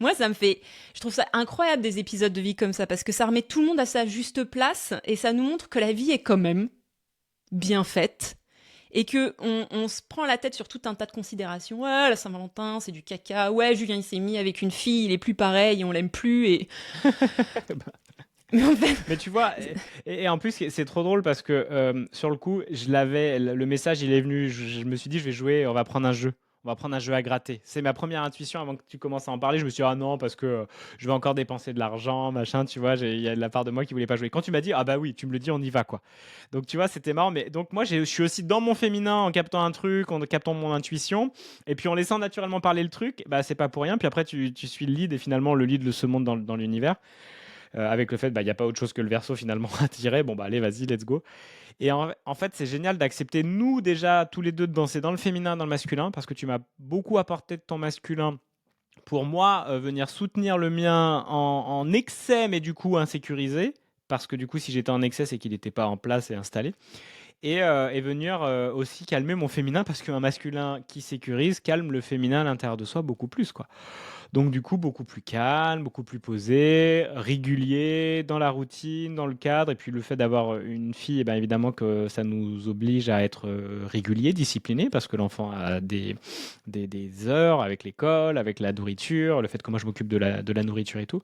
Moi, je trouve ça incroyable des épisodes de vie comme ça, parce que ça remet tout le monde à sa juste place, et ça nous montre que la vie est quand même bien faite. Et qu'on se prend la tête sur tout un tas de considérations. Ouais, la Saint-Valentin, c'est du caca. Ouais, Julien, il s'est mis avec une fille, il est plus pareil, on l'aime plus. Et... Mais en fait... Mais tu vois, et en plus, c'est trop drôle parce que sur le coup, le message, il est venu. Je me suis dit, je vais jouer, on va prendre un jeu. On va prendre un jeu à gratter. C'est ma première intuition avant que tu commences à en parler. Je me suis dit, ah non, parce que je vais encore dépenser de l'argent, machin, tu vois. Il y a de la part de moi qui voulait pas jouer. Quand tu m'as dit, ah bah oui, tu me le dis, on y va, quoi. Donc, tu vois, c'était marrant. Mais donc, moi, je suis aussi dans mon féminin en captant un truc, en captant mon intuition. Et puis, en laissant naturellement parler le truc, bah, c'est pas pour rien. Puis après, tu suis le lead et finalement, le lead se monte dans l'univers. Avec le fait, bah, il n'y a pas autre chose que le verso finalement à tirer. Bon, bah, allez, vas-y, let's go. Et en fait, c'est génial d'accepter, nous, déjà, tous les deux, de danser dans le féminin, dans le masculin, parce que tu m'as beaucoup apporté de ton masculin pour moi, venir soutenir le mien en excès, mais du coup insécurisé, parce que du coup, si j'étais en excès, c'est qu'il n'était pas en place et installé. Et venir aussi calmer mon féminin, parce qu'un masculin qui sécurise calme le féminin à l'intérieur de soi beaucoup plus, quoi. Donc du coup, beaucoup plus calme, beaucoup plus posé, régulier dans la routine, dans le cadre. Et puis le fait d'avoir une fille, eh ben, évidemment que ça nous oblige à être régulier, discipliné, parce que l'enfant a des heures avec l'école, avec la nourriture, le fait que moi je m'occupe de la nourriture et tout.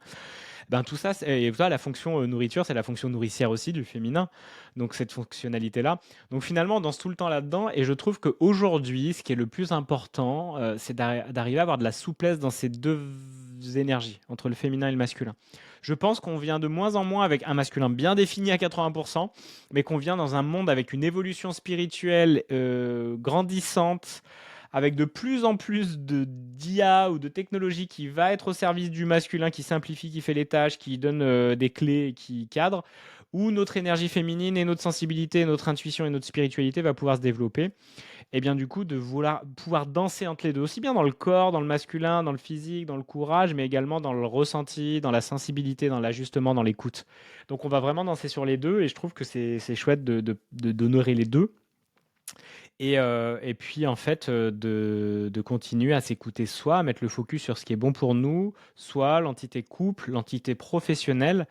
Ben, tout ça, et voilà, la fonction nourriture, c'est la fonction nourricière aussi du féminin. Donc cette fonctionnalité-là. Donc finalement, on danse tout le temps là-dedans. Et je trouve qu'aujourd'hui, ce qui est le plus important, c'est d'arriver à avoir de la souplesse dans ces deux énergies, entre le féminin et le masculin. Je pense qu'on vient de moins en moins avec un masculin bien défini à 80%, mais qu'on vient dans un monde avec une évolution spirituelle grandissante, avec de plus en plus d'IA ou de technologie qui va être au service du masculin, qui simplifie, qui fait les tâches, qui donne des clés, qui cadre, où notre énergie féminine et notre sensibilité, notre intuition et notre spiritualité va pouvoir se développer. Et bien du coup, de pouvoir danser entre les deux, aussi bien dans le corps, dans le masculin, dans le physique, dans le courage, mais également dans le ressenti, dans la sensibilité, dans l'ajustement, dans l'écoute. Donc on va vraiment danser sur les deux, et je trouve que c'est chouette d'honorer les deux. Et puis, en fait, de continuer à s'écouter soi, à mettre le focus sur ce qui est bon pour nous, soit l'entité couple, l'entité professionnelle,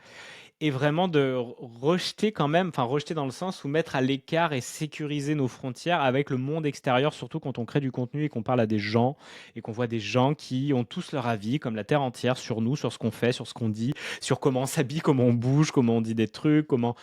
et vraiment de rejeter quand même, enfin rejeter dans le sens où mettre à l'écart et sécuriser nos frontières avec le monde extérieur, surtout quand on crée du contenu et qu'on parle à des gens, et qu'on voit des gens qui ont tous leur avis, comme la terre entière, sur nous, sur ce qu'on fait, sur ce qu'on dit, sur comment on s'habille, comment on bouge, comment on dit des trucs, comment...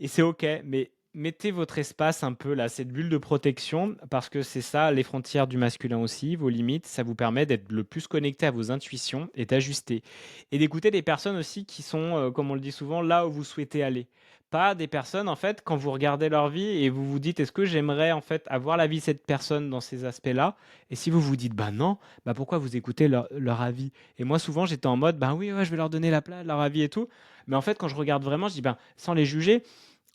Et c'est OK, mais mettez votre espace un peu là, cette bulle de protection, parce que c'est ça, les frontières du masculin aussi, vos limites, ça vous permet d'être le plus connecté à vos intuitions et d'ajuster. Et d'écouter des personnes aussi qui sont, comme on le dit souvent, là où vous souhaitez aller. Pas des personnes, en fait, quand vous regardez leur vie et vous vous dites, est-ce que j'aimerais en fait avoir la vie de cette personne dans ces aspects-là? Et si vous vous dites, bah non, bah pourquoi vous écoutez leur avis? Et moi, souvent, j'étais en mode, bah oui, ouais, je vais leur donner la place, leur avis et tout. Mais en fait, quand je regarde vraiment, je dis, ben, sans les juger,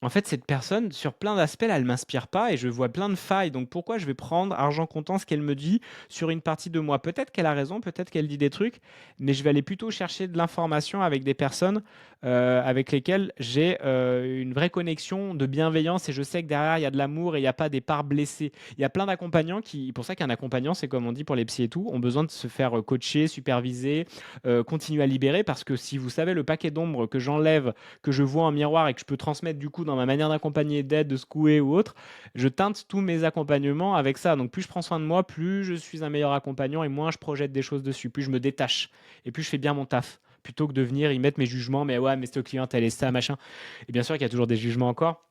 en fait, cette personne, sur plein d'aspects, là, elle m'inspire pas et je vois plein de failles. Donc, pourquoi je vais prendre argent comptant ce qu'elle me dit sur une partie de moi? Peut-être qu'elle a raison, peut-être qu'elle dit des trucs, mais je vais aller plutôt chercher de l'information avec des personnes avec lesquelles j'ai une vraie connexion de bienveillance, et je sais que derrière, il y a de l'amour et il n'y a pas des parts blessées. Il y a plein d'accompagnants qui, pour ça qu'un accompagnant, c'est comme on dit pour les psys et tout, ont besoin de se faire coacher, superviser, continuer à libérer, parce que si vous savez le paquet d'ombres que j'enlève, que je vois en miroir et que je peux transmettre du coup dans ma manière d'accompagner, d'aide, de secouer ou autre, je teinte tous mes accompagnements avec ça. Donc plus je prends soin de moi, plus je suis un meilleur accompagnant et moins je projette des choses dessus, plus je me détache et plus je fais bien mon taf. Plutôt que de venir y mettre mes jugements, mais ouais, mais cette clientèle est ça, machin. Et bien sûr qu'il y a toujours des jugements encore.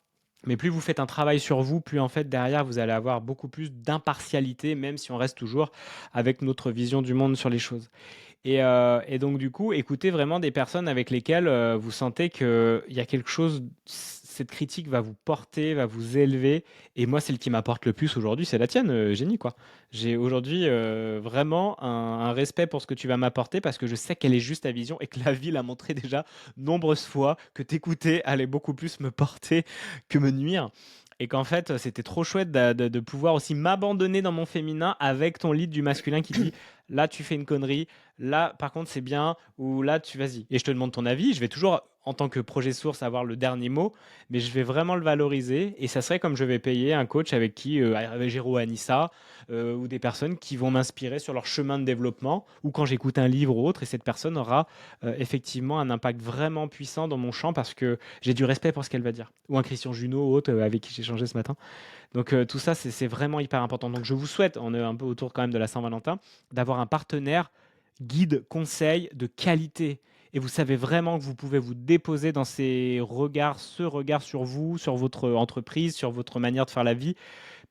Mais plus vous faites un travail sur vous, plus en fait derrière vous allez avoir beaucoup plus d'impartialité, même si on reste toujours avec notre vision du monde sur les choses. Et donc du coup, écoutez vraiment des personnes avec lesquelles vous sentez qu'il y a quelque chose, cette critique va vous porter, va vous élever. Et moi, celle qui m'apporte le plus aujourd'hui, c'est la tienne, Génie, quoi. J'ai aujourd'hui vraiment un respect pour ce que tu vas m'apporter parce que je sais qu'elle est juste ta vision et que la vie l'a montré déjà nombreuses fois que t'écouter allait beaucoup plus me porter que me nuire. Et qu'en fait, c'était trop chouette de pouvoir aussi m'abandonner dans mon féminin avec ton lead du masculin qui dit là, tu fais une connerie, là, par contre, c'est bien, ou là, tu vas-y. Et je te demande ton avis. Je vais toujours, en tant que projet source, avoir le dernier mot, mais je vais vraiment le valoriser. Et ça serait comme je vais payer un coach avec qui, avec Jérôme Anissa, ou des personnes qui vont m'inspirer sur leur chemin de développement, ou quand j'écoute un livre ou autre, et cette personne aura effectivement un impact vraiment puissant dans mon champ parce que j'ai du respect pour ce qu'elle va dire. Ou un Christian Junot ou autre avec qui j'ai échangé ce matin. Donc tout ça, c'est vraiment hyper important. Donc je vous souhaite, on est un peu autour quand même de la Saint-Valentin, d'avoir un partenaire guide, conseil de qualité. Et vous savez vraiment que vous pouvez vous déposer dans ces regards, ce regard sur vous, sur votre entreprise, sur votre manière de faire la vie.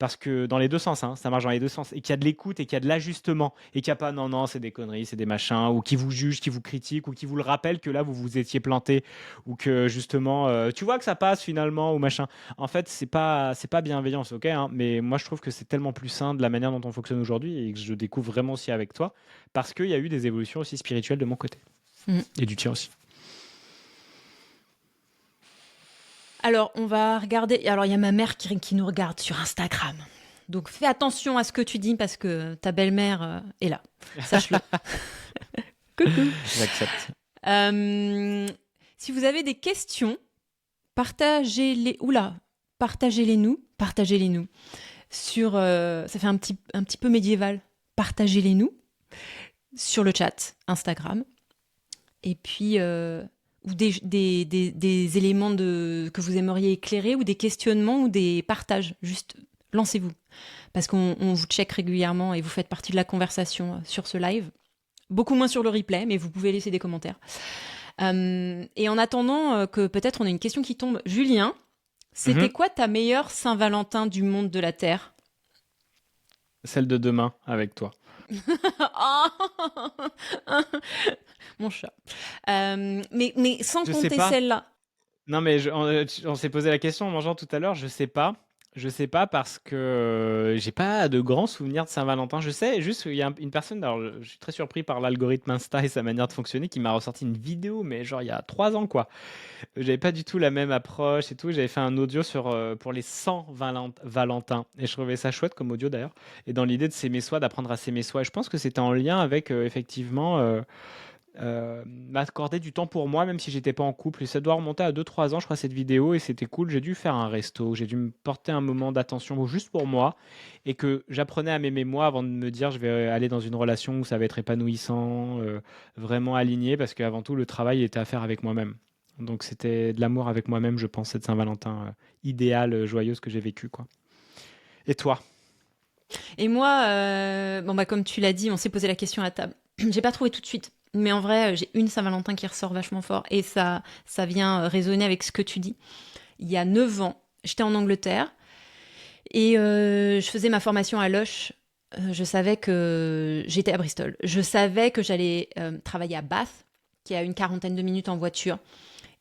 Parce que dans les deux sens, hein, ça marche dans les deux sens. Et qu'il y a de l'écoute et qu'il y a de l'ajustement. Et qu'il n'y a pas non, non, c'est des conneries, c'est des machins. Ou qui vous jugent, qui vous critiquent, ou qui vous le rappellent que là, vous vous étiez planté. Ou que justement, tu vois que ça passe finalement, ou machin. En fait, c'est pas bienveillant, c'est ok. Hein, mais moi, je trouve que c'est tellement plus sain de la manière dont on fonctionne aujourd'hui et que je découvre vraiment aussi avec toi. Parce qu'il y a eu des évolutions aussi spirituelles de mon côté. Et du tien aussi. Alors, on va regarder. Alors, il y a ma mère qui nous regarde sur Instagram. Donc, fais attention à ce que tu dis parce que ta belle-mère est là. Sache-le. Coucou. J'accepte. Si vous avez des questions, partagez-les. Oula, partagez-les-nous. Partagez-les-nous. Ça fait un petit peu médiéval. Partagez-les-nous sur le chat Instagram. Et puis. Ou des éléments que vous aimeriez éclairer, ou des questionnements, ou des partages. Juste, lancez-vous. Parce qu'on vous check régulièrement et vous faites partie de la conversation sur ce live. Beaucoup moins sur le replay, mais vous pouvez laisser des commentaires. Et en attendant que peut-être on ait une question qui tombe. Julien, c'était quoi ta meilleure Saint-Valentin du monde de la Terre ? Celle de demain, avec toi. Mon chat. Mais sans compter celle-là. Non, mais on s'est posé la question en mangeant tout à l'heure. Je sais pas. Je sais pas parce que j'ai pas de grands souvenirs de Saint-Valentin. Je sais juste qu'il y a une personne, alors je suis très surpris par l'algorithme Insta et sa manière de fonctionner, qui m'a ressorti une vidéo, mais genre il y a 3 ans quoi. J'avais pas du tout la même approche et tout. J'avais fait un audio pour les 100 Valentins et je trouvais ça chouette comme audio d'ailleurs. Et dans l'idée de s'aimer soi, d'apprendre à s'aimer soi. Et je pense que c'était en lien avec effectivement m'accorder du temps pour moi, même si j'étais pas en couple. Et ça doit remonter à 2-3 ans, je crois, cette vidéo. Et c'était cool. J'ai dû faire un resto. J'ai dû me porter un moment d'attention juste pour moi. Et que j'apprenais à m'aimer moi avant de me dire je vais aller dans une relation où ça va être épanouissant, vraiment aligné. Parce qu'avant tout, le travail était à faire avec moi-même. Donc c'était de l'amour avec moi-même, je pense, cette Saint-Valentin idéale, joyeuse que j'ai vécue, quoi. Et toi ? Et moi, comme tu l'as dit, on s'est posé la question à table. J'ai pas trouvé tout de suite. Mais en vrai, j'ai une Saint-Valentin qui ressort vachement fort. Et ça vient résonner avec ce que tu dis. Il y a 9 ans, j'étais en Angleterre. Et je faisais ma formation à Loches. Je savais que j'étais à Bristol. Je savais que j'allais travailler à Bath, qui est à une 40aine de minutes en voiture.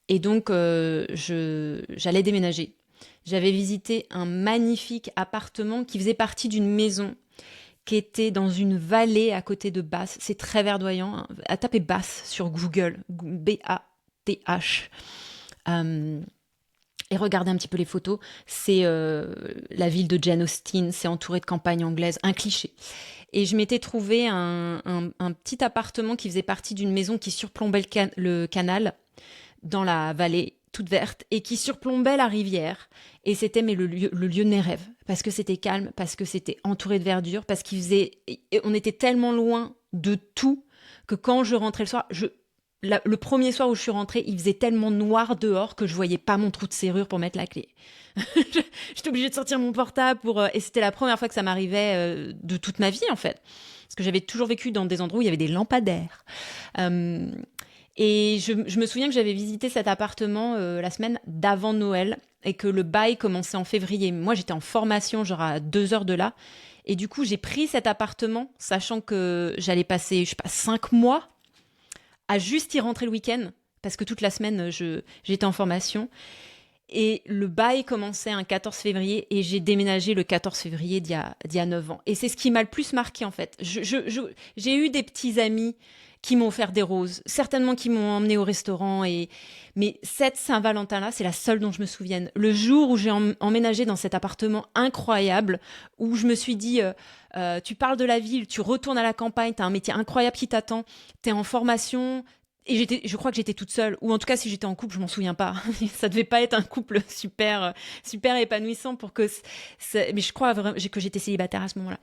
Et donc, j'allais déménager. J'avais visité un magnifique appartement qui faisait partie d'une maison qui était dans une vallée à côté de Bath. C'est très verdoyant. Hein. À taper Bath sur Google, B-A-T-H. Et regardez un petit peu les photos. C'est la ville de Jane Austen. C'est entouré de campagnes anglaises. Un cliché. Et je m'étais trouvé un petit appartement qui faisait partie d'une maison qui surplombait le canal dans la vallée toute verte et qui surplombait la rivière. Et c'était le lieu de mes rêves. Parce que c'était calme, parce que c'était entouré de verdure, on était tellement loin de tout que quand je rentrais le soir, le premier soir où je suis rentrée, il faisait tellement noir dehors que je voyais pas mon trou de serrure pour mettre la clé. J'étais obligée de sortir mon portable et c'était la première fois que ça m'arrivait de toute ma vie en fait. Parce que j'avais toujours vécu dans des endroits où il y avait des lampadaires. Euh, et je me souviens que j'avais visité cet appartement la semaine d'avant Noël et que le bail commençait en février. Moi, j'étais en formation, genre à 2 heures de là. Et du coup, j'ai pris cet appartement, sachant que j'allais passer, je sais pas, 5 mois à juste y rentrer le week-end, parce que toute la semaine, j'étais en formation. Et le bail commençait un 14 février et j'ai déménagé le 14 février d'il y a 9 ans. Et c'est ce qui m'a le plus marqué en fait. J'ai eu des petits amis qui m'ont offert des roses, certainement qui m'ont emmené au restaurant. Mais cette Saint-Valentin-là, c'est la seule dont je me souvienne. Le jour où j'ai emménagé dans cet appartement incroyable, où je me suis dit, tu parles de la ville, tu retournes à la campagne, tu as un métier incroyable qui t'attend, tu es en formation, et je crois que j'étais toute seule, ou en tout cas si j'étais en couple, je m'en souviens pas. Ça devait pas être un couple super, super épanouissant pour que. Mais je crois vraiment que j'étais célibataire à ce moment-là.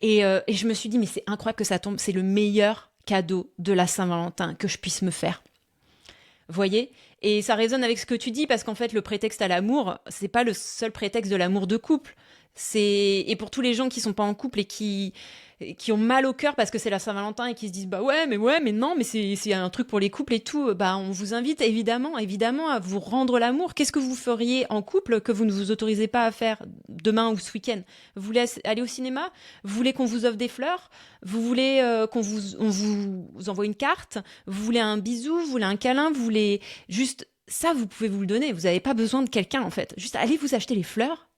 Et je me suis dit mais c'est incroyable que ça tombe, c'est le meilleur cadeau de la Saint-Valentin que je puisse me faire. Vous voyez? Et ça résonne avec ce que tu dis parce qu'en fait le prétexte à l'amour, c'est pas le seul prétexte de l'amour de couple. Et pour tous les gens qui sont pas en couple et qui ont mal au cœur parce que c'est la Saint-Valentin et qui se disent bah ouais mais non mais c'est un truc pour les couples et tout, bah on vous invite évidemment à vous rendre l'amour. Qu'est-ce que vous feriez en couple que vous ne vous autorisez pas à faire demain ou ce week-end? Vous voulez aller au cinéma? Vous voulez qu'on vous offre des fleurs? Vous voulez on vous envoie une carte? Vous voulez un bisou? Vous voulez un câlin? Vous voulez juste ça, vous pouvez vous le donner. Vous n'avez pas besoin de quelqu'un en fait. Juste allez vous acheter les fleurs.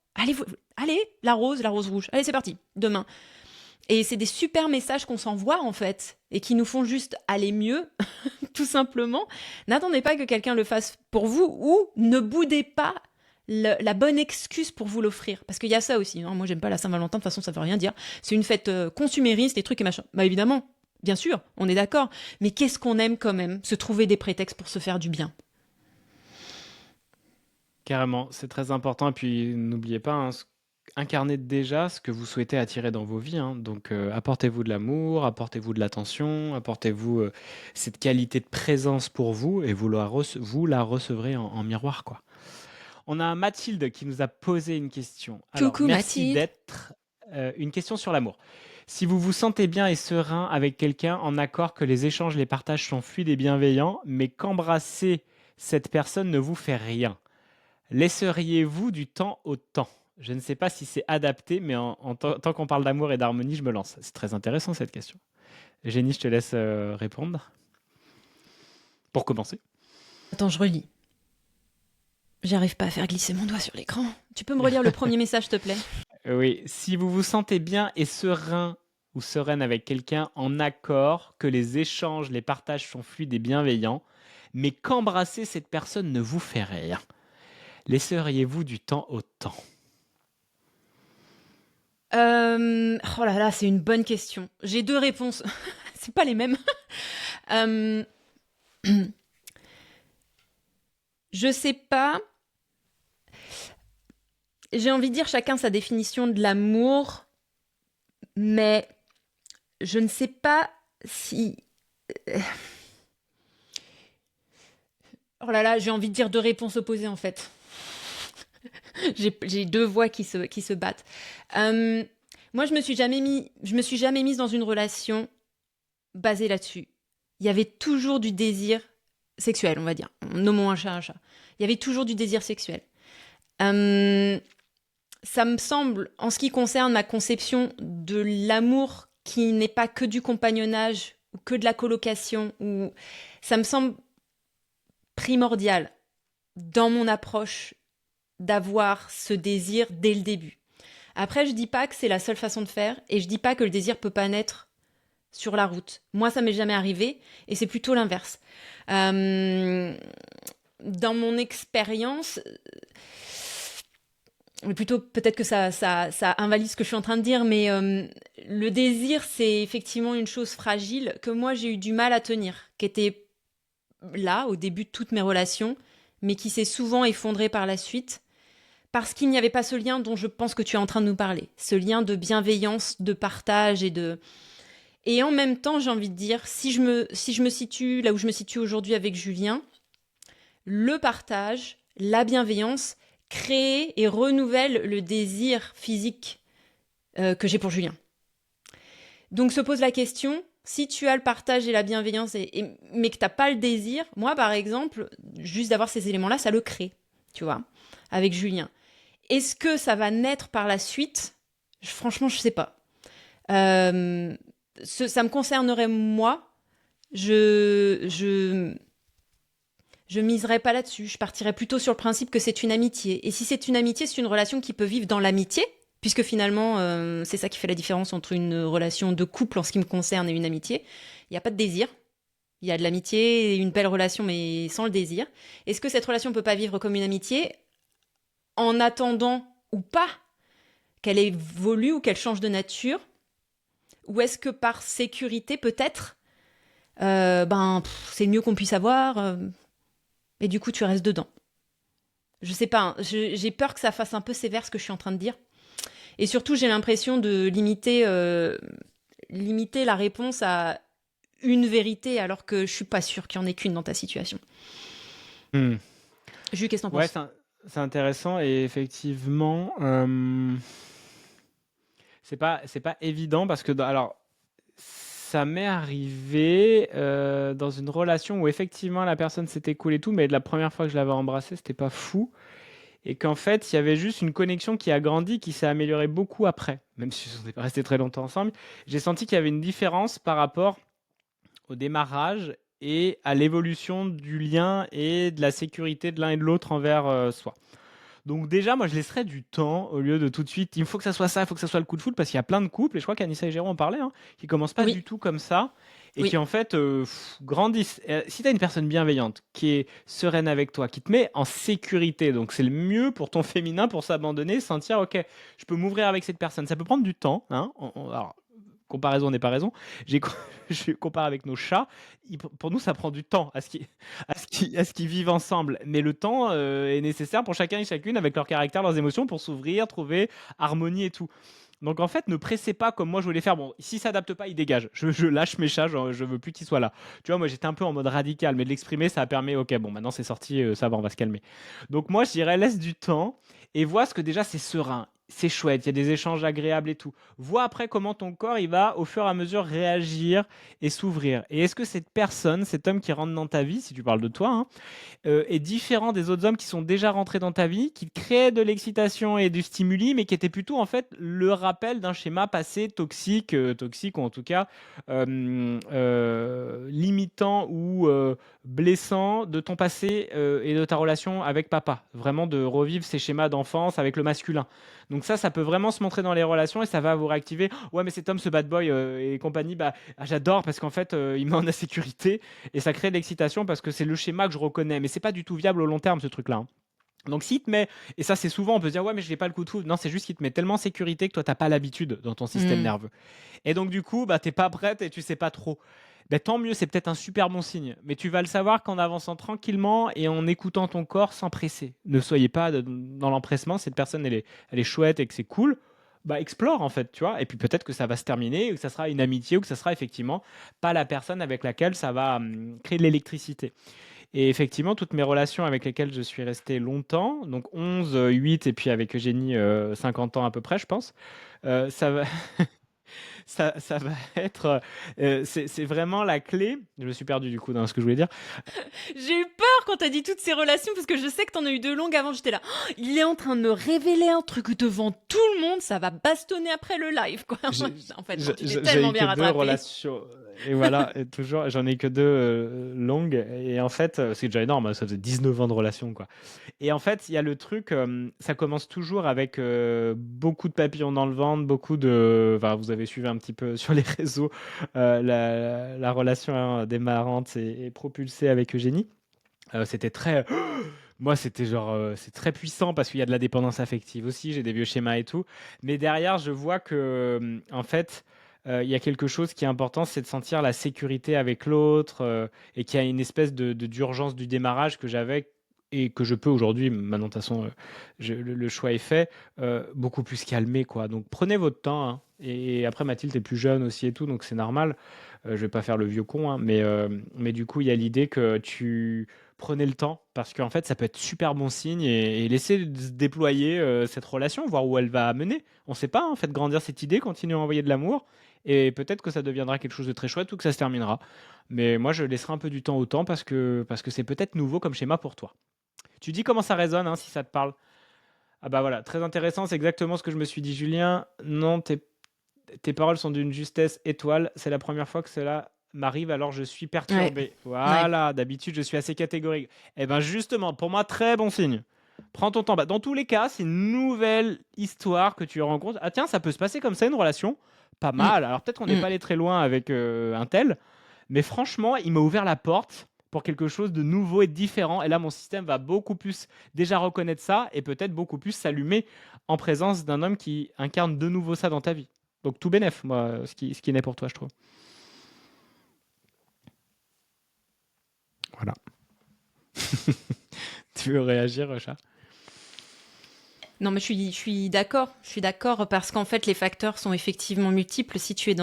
Allez, la rose rouge. Allez, c'est parti, demain. Et c'est des super messages qu'on s'envoie en fait et qui nous font juste aller mieux, tout simplement. N'attendez pas que quelqu'un le fasse pour vous ou ne boudez pas la bonne excuse pour vous l'offrir. Parce qu'il y a ça aussi. Hein. Moi, j'aime pas la Saint-Valentin, de toute façon, ça veut rien dire. C'est une fête consumériste, des trucs et machin. Bah évidemment, bien sûr, on est d'accord. Mais qu'est-ce qu'on aime quand même? Se trouver des prétextes pour se faire du bien. Carrément, c'est très important. Et puis, n'oubliez pas, hein, incarnez déjà ce que vous souhaitez attirer dans vos vies. Hein. Donc, apportez-vous de l'amour, apportez-vous de l'attention, apportez-vous cette qualité de présence pour vous et vous la recevrez en miroir, quoi. On a Mathilde qui nous a posé une question. Alors, Coucou merci Mathilde. d'être une question sur l'amour. Si vous vous sentez bien et serein avec quelqu'un, en accord que les échanges, les partages sont fluides et bienveillants, mais qu'embrasser cette personne ne vous fait rien, laisseriez-vous du temps au temps? Je ne sais pas si c'est adapté, mais tant qu'on parle d'amour et d'harmonie, je me lance. C'est très intéressant cette question. Génie, je te laisse répondre. Pour commencer. Attends, je relis. J'arrive pas à faire glisser mon doigt sur l'écran. Tu peux me relire le premier message, s'il te plaît? Oui, si vous vous sentez bien et serein ou sereine avec quelqu'un, en accord que les échanges, les partages sont fluides et bienveillants, mais qu'embrasser cette personne ne vous fait rien, laisseriez-vous du temps au temps? Oh là là, c'est une bonne question. J'ai deux réponses. C'est pas les mêmes. Euh, je sais pas. J'ai envie de dire chacun sa définition de l'amour, mais je ne sais pas si. Oh là là, j'ai envie de dire deux réponses opposées en fait. J'ai deux voix qui se battent. Euh, Moi, je me suis jamais mise dans une relation basée là-dessus. Il y avait toujours du désir sexuel, on va dire. Nommons un chat un chat. Il y avait toujours du désir sexuel. Euh, Ça me semble, en ce qui concerne ma conception de l'amour qui n'est pas que du compagnonnage ou que de la colocation, ça me semble primordial dans mon approche d'avoir ce désir dès le début. Après, je dis pas que c'est la seule façon de faire et je dis pas que le désir peut pas naître sur la route. Moi, ça m'est jamais arrivé et c'est plutôt l'inverse. Euh, dans mon expérience, mais plutôt peut-être que ça invalide ce que je suis en train de dire, mais le désir, c'est effectivement une chose fragile que moi j'ai eu du mal à tenir, qui était là au début de toutes mes relations, mais qui s'est souvent effondrée par la suite, parce qu'il n'y avait pas ce lien dont je pense que tu es en train de nous parler, ce lien de bienveillance, de partage Et en même temps, j'ai envie de dire, si je me situe là où je me situe aujourd'hui avec Julien, le partage, la bienveillance crée et renouvelle le désir physique que j'ai pour Julien. Donc se pose la question, si tu as le partage et la bienveillance, mais que tu n'as pas le désir, moi par exemple, juste d'avoir ces éléments-là, ça le crée, tu vois, avec Julien. Est-ce que ça va naître par la suite? Franchement, je sais pas. Ça me concernerait moi. Je miserais pas là-dessus. Je partirais plutôt sur le principe que c'est une amitié. Et si c'est une amitié, c'est une relation qui peut vivre dans l'amitié, puisque finalement, c'est ça qui fait la différence entre une relation de couple en ce qui me concerne et une amitié. Il n'y a pas de désir. Il y a de l'amitié et une belle relation, mais sans le désir. Est-ce que cette relation peut pas vivre comme une amitié en attendant ou pas qu'elle évolue ou qu'elle change de nature? Ou est-ce que par sécurité, peut-être, c'est le mieux qu'on puisse avoir, et du coup, tu restes dedans? Je sais pas, hein, j'ai peur que ça fasse un peu sévère ce que je suis en train de dire. Et surtout, j'ai l'impression de limiter la réponse à une vérité, alors que je suis pas sûre qu'il y en ait qu'une dans ta situation. Hmm. Jules, qu'est-ce que t'en Ouais, penses? c'est intéressant et effectivement, c'est pas évident parce que alors ça m'est arrivé dans une relation où effectivement la personne s'était cool et tout, mais la première fois que je l'avais embrassé, c'était pas fou et qu'en fait il y avait juste une connexion qui a grandi, qui s'est améliorée beaucoup après, même si on n'est pas resté très longtemps ensemble. J'ai senti qu'il y avait une différence par rapport au démarrage et à l'évolution du lien et de la sécurité de l'un et de l'autre envers soi. Donc déjà, moi, je laisserais du temps au lieu de tout de suite. Il faut que ça soit ça, il faut que ça soit le coup de foudre parce qu'il y a plein de couples, et je crois qu'Anissa et Jérôme en parlaient, hein, qui commencent pas du Oui, tout comme ça et qui oui. en fait grandissent. Si tu as une personne bienveillante qui est sereine avec toi, qui te met en sécurité, donc c'est le mieux pour ton féminin pour s'abandonner, sentir, ok, je peux m'ouvrir avec cette personne. Ça peut prendre du temps, hein. Alors, comparaison n'est pas raison. J'ai je compare avec nos chats. Pour nous, ça prend du temps à ce qu'ils vivent ensemble. Mais le temps est nécessaire pour chacun et chacune avec leur caractère, leurs émotions, pour s'ouvrir, trouver harmonie et tout. Donc en fait, ne pressez pas comme moi je voulais faire. Bon, s'il s'adapte pas, il dégage. Je lâche mes chats, genre, je veux plus qu'il soit là. Tu vois, moi j'étais un peu en mode radical, mais de l'exprimer, ça a permis, ok, bon, maintenant c'est sorti, ça va, on va se calmer. Donc moi, je dirais, laisse du temps et vois ce que déjà c'est serein. C'est chouette, il y a des échanges agréables et tout. Vois après comment ton corps il va au fur et à mesure réagir et s'ouvrir. Et est-ce que cette personne, cet homme qui rentre dans ta vie, si tu parles de toi, hein, est différent des autres hommes qui sont déjà rentrés dans ta vie, qui créaient de l'excitation et du stimuli, mais qui étaient plutôt en fait le rappel d'un schéma passé toxique, toxique ou en tout cas limitant ou blessant de ton passé et de ta relation avec papa. Vraiment de revivre ces schémas d'enfance avec le masculin. Donc ça peut vraiment se montrer dans les relations et ça va vous réactiver. Ouais, mais cet homme, ce bad boy et compagnie, bah, j'adore parce qu'en fait, il me met en insécurité et ça crée de l'excitation parce que c'est le schéma que je reconnais. Mais c'est pas du tout viable au long terme, ce truc-là, hein. Donc si te met, et ça c'est souvent, on peut se dire ouais mais je n'ai pas le coup de foudre. Non, c'est juste qu'il te met tellement en sécurité que toi t'as pas l'habitude dans ton système Hmm. nerveux. Et donc du coup, bah t'es pas prête et tu sais pas trop. Ben, tant mieux, c'est peut-être un super bon signe. Mais tu vas le savoir qu'en avançant tranquillement et en écoutant ton corps sans presser. Ne soyez pas dans l'empressement. Cette personne, elle est chouette et que c'est cool. Bah, explore en fait, tu vois. Et puis peut-être que ça va se terminer, ou que ça sera une amitié, ou que ça sera effectivement pas la personne avec laquelle ça va créer de l'électricité. Et effectivement, toutes mes relations avec lesquelles je suis resté longtemps, donc 11, 8, et puis avec Eugénie, 50 ans à peu près, je pense, ça va, ça va être, c'est vraiment la clé. Je me suis perdu du coup dans ce que je voulais dire. J'ai eu peur quand t'as dit toutes ces relations parce que je sais que t'en as eu de longues avant. J'étais là, oh, il est en train de me révéler un truc devant tout le monde, ça va bastonner après le live, quoi. J'ai En fait, non, tu t'es j'ai tellement eu que bien deux rattrapé. relations. Et voilà, et toujours, j'en ai que deux longues. Et en fait, c'est déjà énorme, hein, ça faisait 19 ans de relation, quoi. Et en fait, il y a le truc, ça commence toujours avec beaucoup de papillons dans le ventre, beaucoup de. Enfin, vous avez suivi un petit peu sur les réseaux la relation hein, démarrante et propulsée avec Eugénie. C'était très. Moi, c'était genre. C'est très puissant parce qu'il y a de la dépendance affective aussi, j'ai des vieux schémas et tout. Mais derrière, je vois que, en fait. Il y a quelque chose qui est important, c'est de sentir la sécurité avec l'autre et qu'il y a une espèce d'urgence du démarrage que j'avais et que je peux aujourd'hui, maintenant de toute façon, le choix est fait, beaucoup plus calmé, quoi. Donc prenez votre temps, hein. Et après, Mathilde est plus jeune aussi et tout, donc c'est normal. Je vais pas faire le vieux con, hein, mais du coup, il y a l'idée que tu prenez le temps, parce qu'en fait, ça peut être super bon signe et laisser se déployer cette relation, voir où elle va mener. On sait pas, hein, faites grandir cette idée, continuez à envoyer de l'amour, et peut-être que ça deviendra quelque chose de très chouette ou que ça se terminera. Mais moi, je laisserai un peu du temps au temps parce que c'est peut-être nouveau comme schéma pour toi. Tu dis comment ça résonne, hein, si ça te parle. Ah bah voilà, très intéressant, c'est exactement ce que je me suis dit, Julien. Non, tes paroles sont d'une justesse étoile. C'est la première fois que cela m'arrive, alors je suis Ouais, perturbé. ouais. Voilà, d'habitude, je suis assez catégorique. Eh ben justement, pour moi, très bon signe. Prends ton temps. Bah, dans tous les cas, c'est une nouvelle histoire que tu rencontres. Ah tiens, ça peut se passer comme ça, une relation. Pas Mm, mal. Alors peut-être qu'on n'est mm. pas allé très loin avec un tel, mais franchement, il m'a ouvert la porte pour quelque chose de nouveau et de différent. Et là, mon système va beaucoup plus déjà reconnaître ça et peut-être beaucoup plus s'allumer en présence d'un homme qui incarne de nouveau ça dans ta vie. Donc tout bénef, moi, ce qui naît pour toi, je trouve. Voilà. Tu veux réagir, chat? Non, mais je suis d'accord. Je suis d'accord parce qu'en fait, les facteurs sont effectivement multiples. Si tu es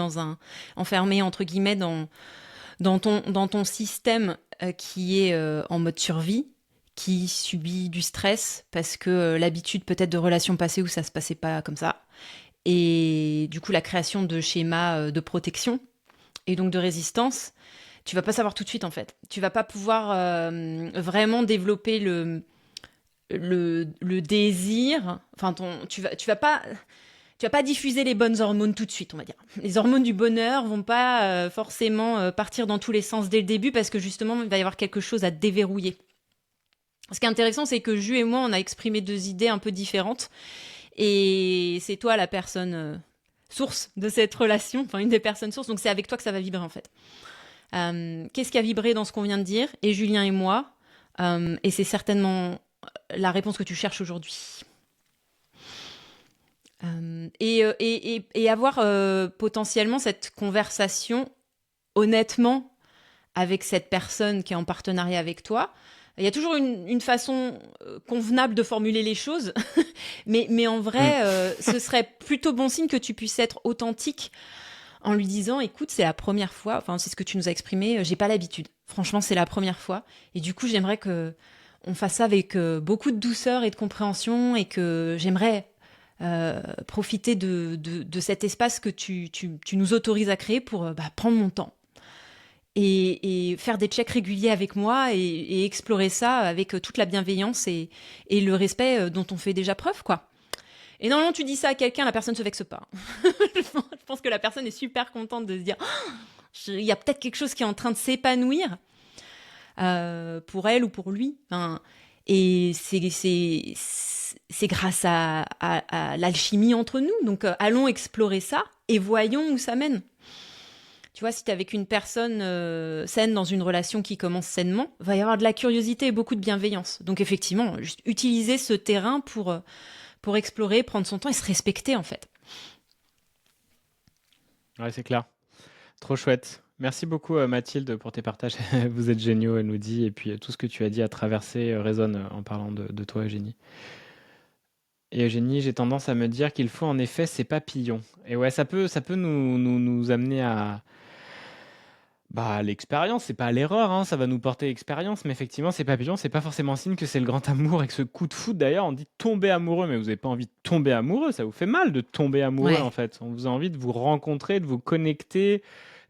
enfermé entre guillemets dans ton système qui est en mode survie, qui subit du stress parce que l'habitude peut-être de relations passées où ça se passait pas comme ça, et du coup la création de schémas de protection et donc de résistance, tu vas pas savoir tout de suite en fait. Tu vas pas pouvoir vraiment développer le désir. Enfin, tu vas pas diffuser les bonnes hormones tout de suite, on va dire. Les hormones du bonheur vont pas forcément partir dans tous les sens dès le début parce que justement, il va y avoir quelque chose à déverrouiller. Ce qui est intéressant, c'est que Jus et moi, on a exprimé deux idées un peu différentes. Et c'est toi la personne source de cette relation, enfin une des personnes sources. Donc c'est avec toi que ça va vibrer en fait. Qu'est-ce qui a vibré dans ce qu'on vient de dire? Et Julien et moi. Et c'est certainement la réponse que tu cherches aujourd'hui. Et avoir potentiellement cette conversation honnêtement avec cette personne qui est en partenariat avec toi. Il y a toujours une façon convenable de formuler les choses, mais en Mm. vrai, ce serait plutôt bon signe que tu puisses être authentique en lui disant, écoute, c'est la première fois, enfin c'est ce que tu nous as exprimé, j'ai pas l'habitude. Franchement, c'est la première fois, et du coup, j'aimerais que on fasse ça avec beaucoup de douceur et de compréhension, et que j'aimerais profiter de cet espace que tu nous autorises à créer pour prendre mon temps et faire des checks réguliers avec moi et explorer ça avec toute la bienveillance et le respect dont on fait déjà preuve, quoi. Et normalement, tu dis ça à quelqu'un, la personne se vexe pas. Je pense que la personne est super contente de se dire, oh, il y a peut-être quelque chose qui est en train de s'épanouir pour elle ou pour lui. Enfin, et c'est grâce à l'alchimie entre nous. Donc, allons explorer ça et voyons où ça mène. Tu vois, si tu es avec une personne saine dans une relation qui commence sainement, va y avoir de la curiosité et beaucoup de bienveillance. Donc effectivement, juste utiliser ce terrain pour explorer, prendre son temps et se respecter en fait. Ouais, c'est clair. Trop chouette. Merci beaucoup, Mathilde, pour tes partages. Vous êtes géniaux, elle nous dit. Et puis, tout ce que tu as dit à traverser résonne en parlant de toi, Eugénie. Et Eugénie, j'ai tendance à me dire qu'il faut en effet ces papillons. Et ouais, ça peut nous amener à, bah, l'expérience, c'est pas l'erreur, hein, ça va nous porter l'expérience, mais effectivement, ces papillons, c'est pas forcément signe que c'est le grand amour et que ce coup de foudre, d'ailleurs, on dit tomber amoureux, mais vous avez pas envie de tomber amoureux, ça vous fait mal de tomber amoureux, en Ouais. fait. On vous a envie de vous rencontrer, de vous connecter,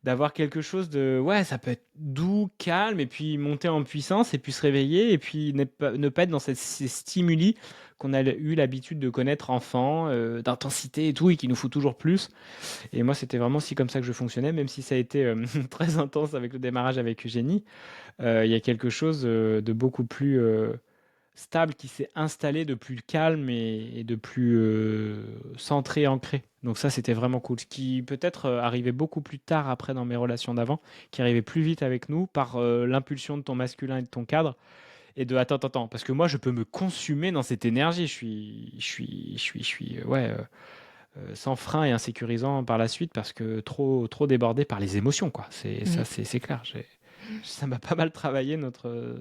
d'avoir quelque chose de, ouais, ça peut être doux, calme, et puis monter en puissance, et puis se réveiller, et puis ne pas être dans ces stimuli qu'on a eu l'habitude de connaître enfant, d'intensité et tout, et qui nous fout toujours plus. Et moi, c'était vraiment aussi comme ça que je fonctionnais, même si ça a été très intense avec le démarrage avec Eugénie. Il y a quelque chose de beaucoup plus stable qui s'est installé, de plus calme et de plus centré, ancré. Donc ça, c'était vraiment cool. Ce qui peut-être arrivait beaucoup plus tard après dans mes relations d'avant, qui arrivait plus vite avec nous par l'impulsion de ton masculin et de ton cadre. Et de attends, parce que moi, je peux me consumer dans cette énergie. Je suis, ouais. Sans frein et insécurisant par la suite parce que trop débordé par les émotions, quoi. Mm. C'est clair. Ça m'a pas mal travaillé notre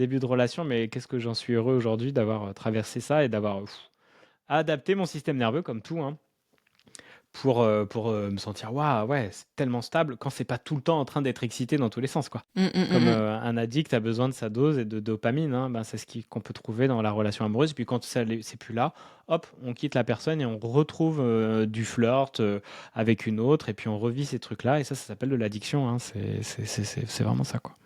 début de relation, mais qu'est-ce que j'en suis heureux aujourd'hui d'avoir traversé ça et d'avoir adapté mon système nerveux comme tout, hein, pour me sentir waouh, ouais, c'est tellement stable quand c'est pas tout le temps en train d'être excité dans tous les sens, quoi. Comme un addict a besoin de sa dose et de dopamine, hein, ben, c'est qu'on peut trouver dans la relation amoureuse. Et puis quand c'est plus là, hop, on quitte la personne et on retrouve du flirt avec une autre, et puis on revit ces trucs-là, et ça s'appelle de l'addiction, hein. C'est vraiment ça, quoi.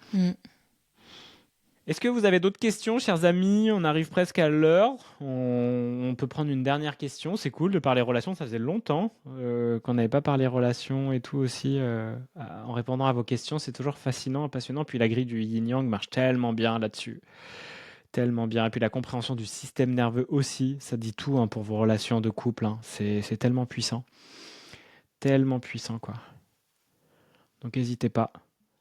Est-ce que vous avez d'autres questions, chers amis? On arrive presque à l'heure. On peut prendre une dernière question. C'est cool de parler relations. Ça faisait longtemps qu'on n'avait pas parlé relations et tout aussi. En répondant à vos questions, c'est toujours fascinant, passionnant. Puis la grille du yin-yang marche tellement bien là-dessus. Tellement bien. Et puis la compréhension du système nerveux aussi. Ça dit tout, hein, pour vos relations de couple, hein. C'est tellement puissant. Tellement puissant, quoi. Donc n'hésitez pas.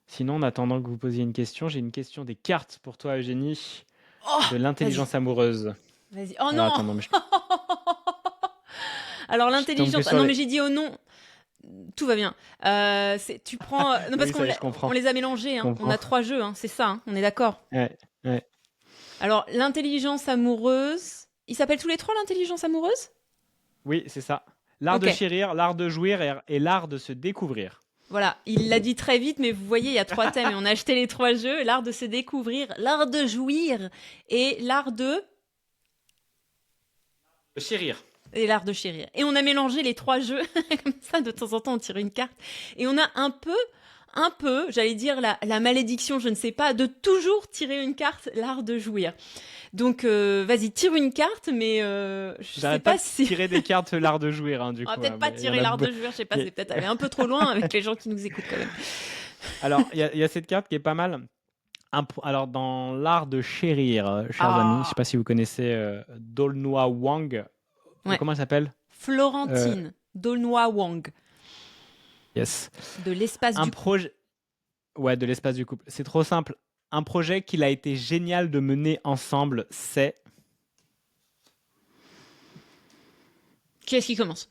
Sinon, en attendant que vous posiez une question, j'ai une question des cartes pour toi, Eugénie, de l'intelligence amoureuse. Vas-y. Oh Alors, non. attends, non, mais Alors l'intelligence. sur Non, les- mais j'ai dit oh non. Tout va bien. Tu prends. Non, parce Oui, ça y est, je comprends. on les a mélangés. Hein. On a 3 jeux. Hein. C'est ça. Hein. On est d'accord. Ouais. Alors l'intelligence amoureuse. Ils s'appellent tous les 3 l'intelligence amoureuse? Oui, c'est ça. L'art de Ok. chérir, l'art de jouir et l'art de se découvrir. Voilà, il l'a dit très vite, mais vous voyez, il y a 3 thèmes et on a acheté les 3 jeux. L'art de se découvrir, l'art de jouir et l'art de... Chérir. Et l'art de chérir. Et on a mélangé les 3 jeux. Comme ça, de temps en temps, on tire une carte. Et on a un peu, j'allais dire la malédiction, je ne sais pas, de toujours tirer une carte, l'art de jouir. Donc, vas-y, tire une carte, mais je sais J'arrête pas de si... tirer des cartes l'art de jouir, hein, du On coup. va peut-être hein, pas mais tirer il y en a l'art de jouir, je sais pas, c'est peut-être aller un peu trop loin avec les gens qui nous écoutent quand même. Alors, il y a cette carte qui est pas mal. Alors, dans l'art de chérir, chers amis, je ne sais pas si vous connaissez Dolnoa Wang. Ouais. Comment elle s'appelle? Florentine Dolnoa Wang, Yes. de l'espace Un du... projet. Ouais, de l'espace du couple. C'est trop simple. Un projet qu'il a été génial de mener ensemble, c'est... Qui est-ce qui commence?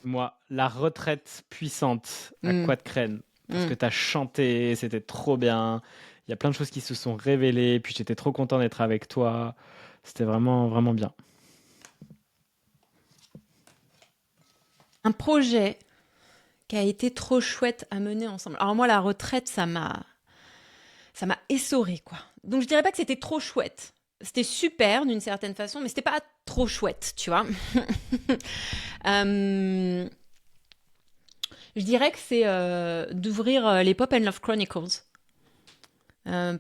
Moi, la retraite puissante à Mm. Quadcrène. Parce que t'as chanté, c'était trop bien. Il y a plein de choses qui se sont révélées. Puis j'étais trop content d'être avec toi. C'était vraiment, vraiment bien. Un projet qui a été trop chouette à mener ensemble. Alors moi, la retraite, ça m'a essoré, quoi. Donc je dirais pas que c'était trop chouette. C'était super d'une certaine façon, mais c'était pas trop chouette, tu vois. Je dirais que c'est d'ouvrir les Pop and Love Chronicles.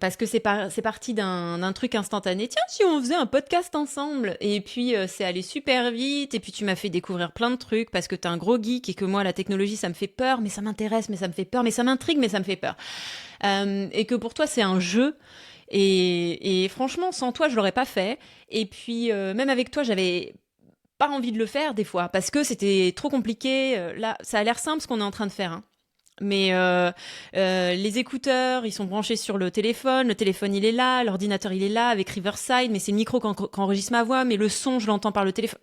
Parce que c'est parti d'un truc instantané. Tiens, si on faisait un podcast ensemble. Et puis, c'est allé super vite. Et puis, tu m'as fait découvrir plein de trucs parce que t'es un gros geek et que moi, la technologie, ça me fait peur, mais ça m'intéresse, mais ça me fait peur, mais ça m'intrigue, mais ça me fait peur. Et que pour toi, c'est un jeu. Et franchement, sans toi, je l'aurais pas fait. Et puis, même avec toi, j'avais pas envie de le faire des fois parce que c'était trop compliqué. Là, ça a l'air simple ce qu'on est en train de faire, hein. Mais les écouteurs, ils sont branchés sur le téléphone il est là, l'ordinateur il est là avec Riverside, mais c'est le micro qui enregistre ma voix, mais le son je l'entends par le téléphone.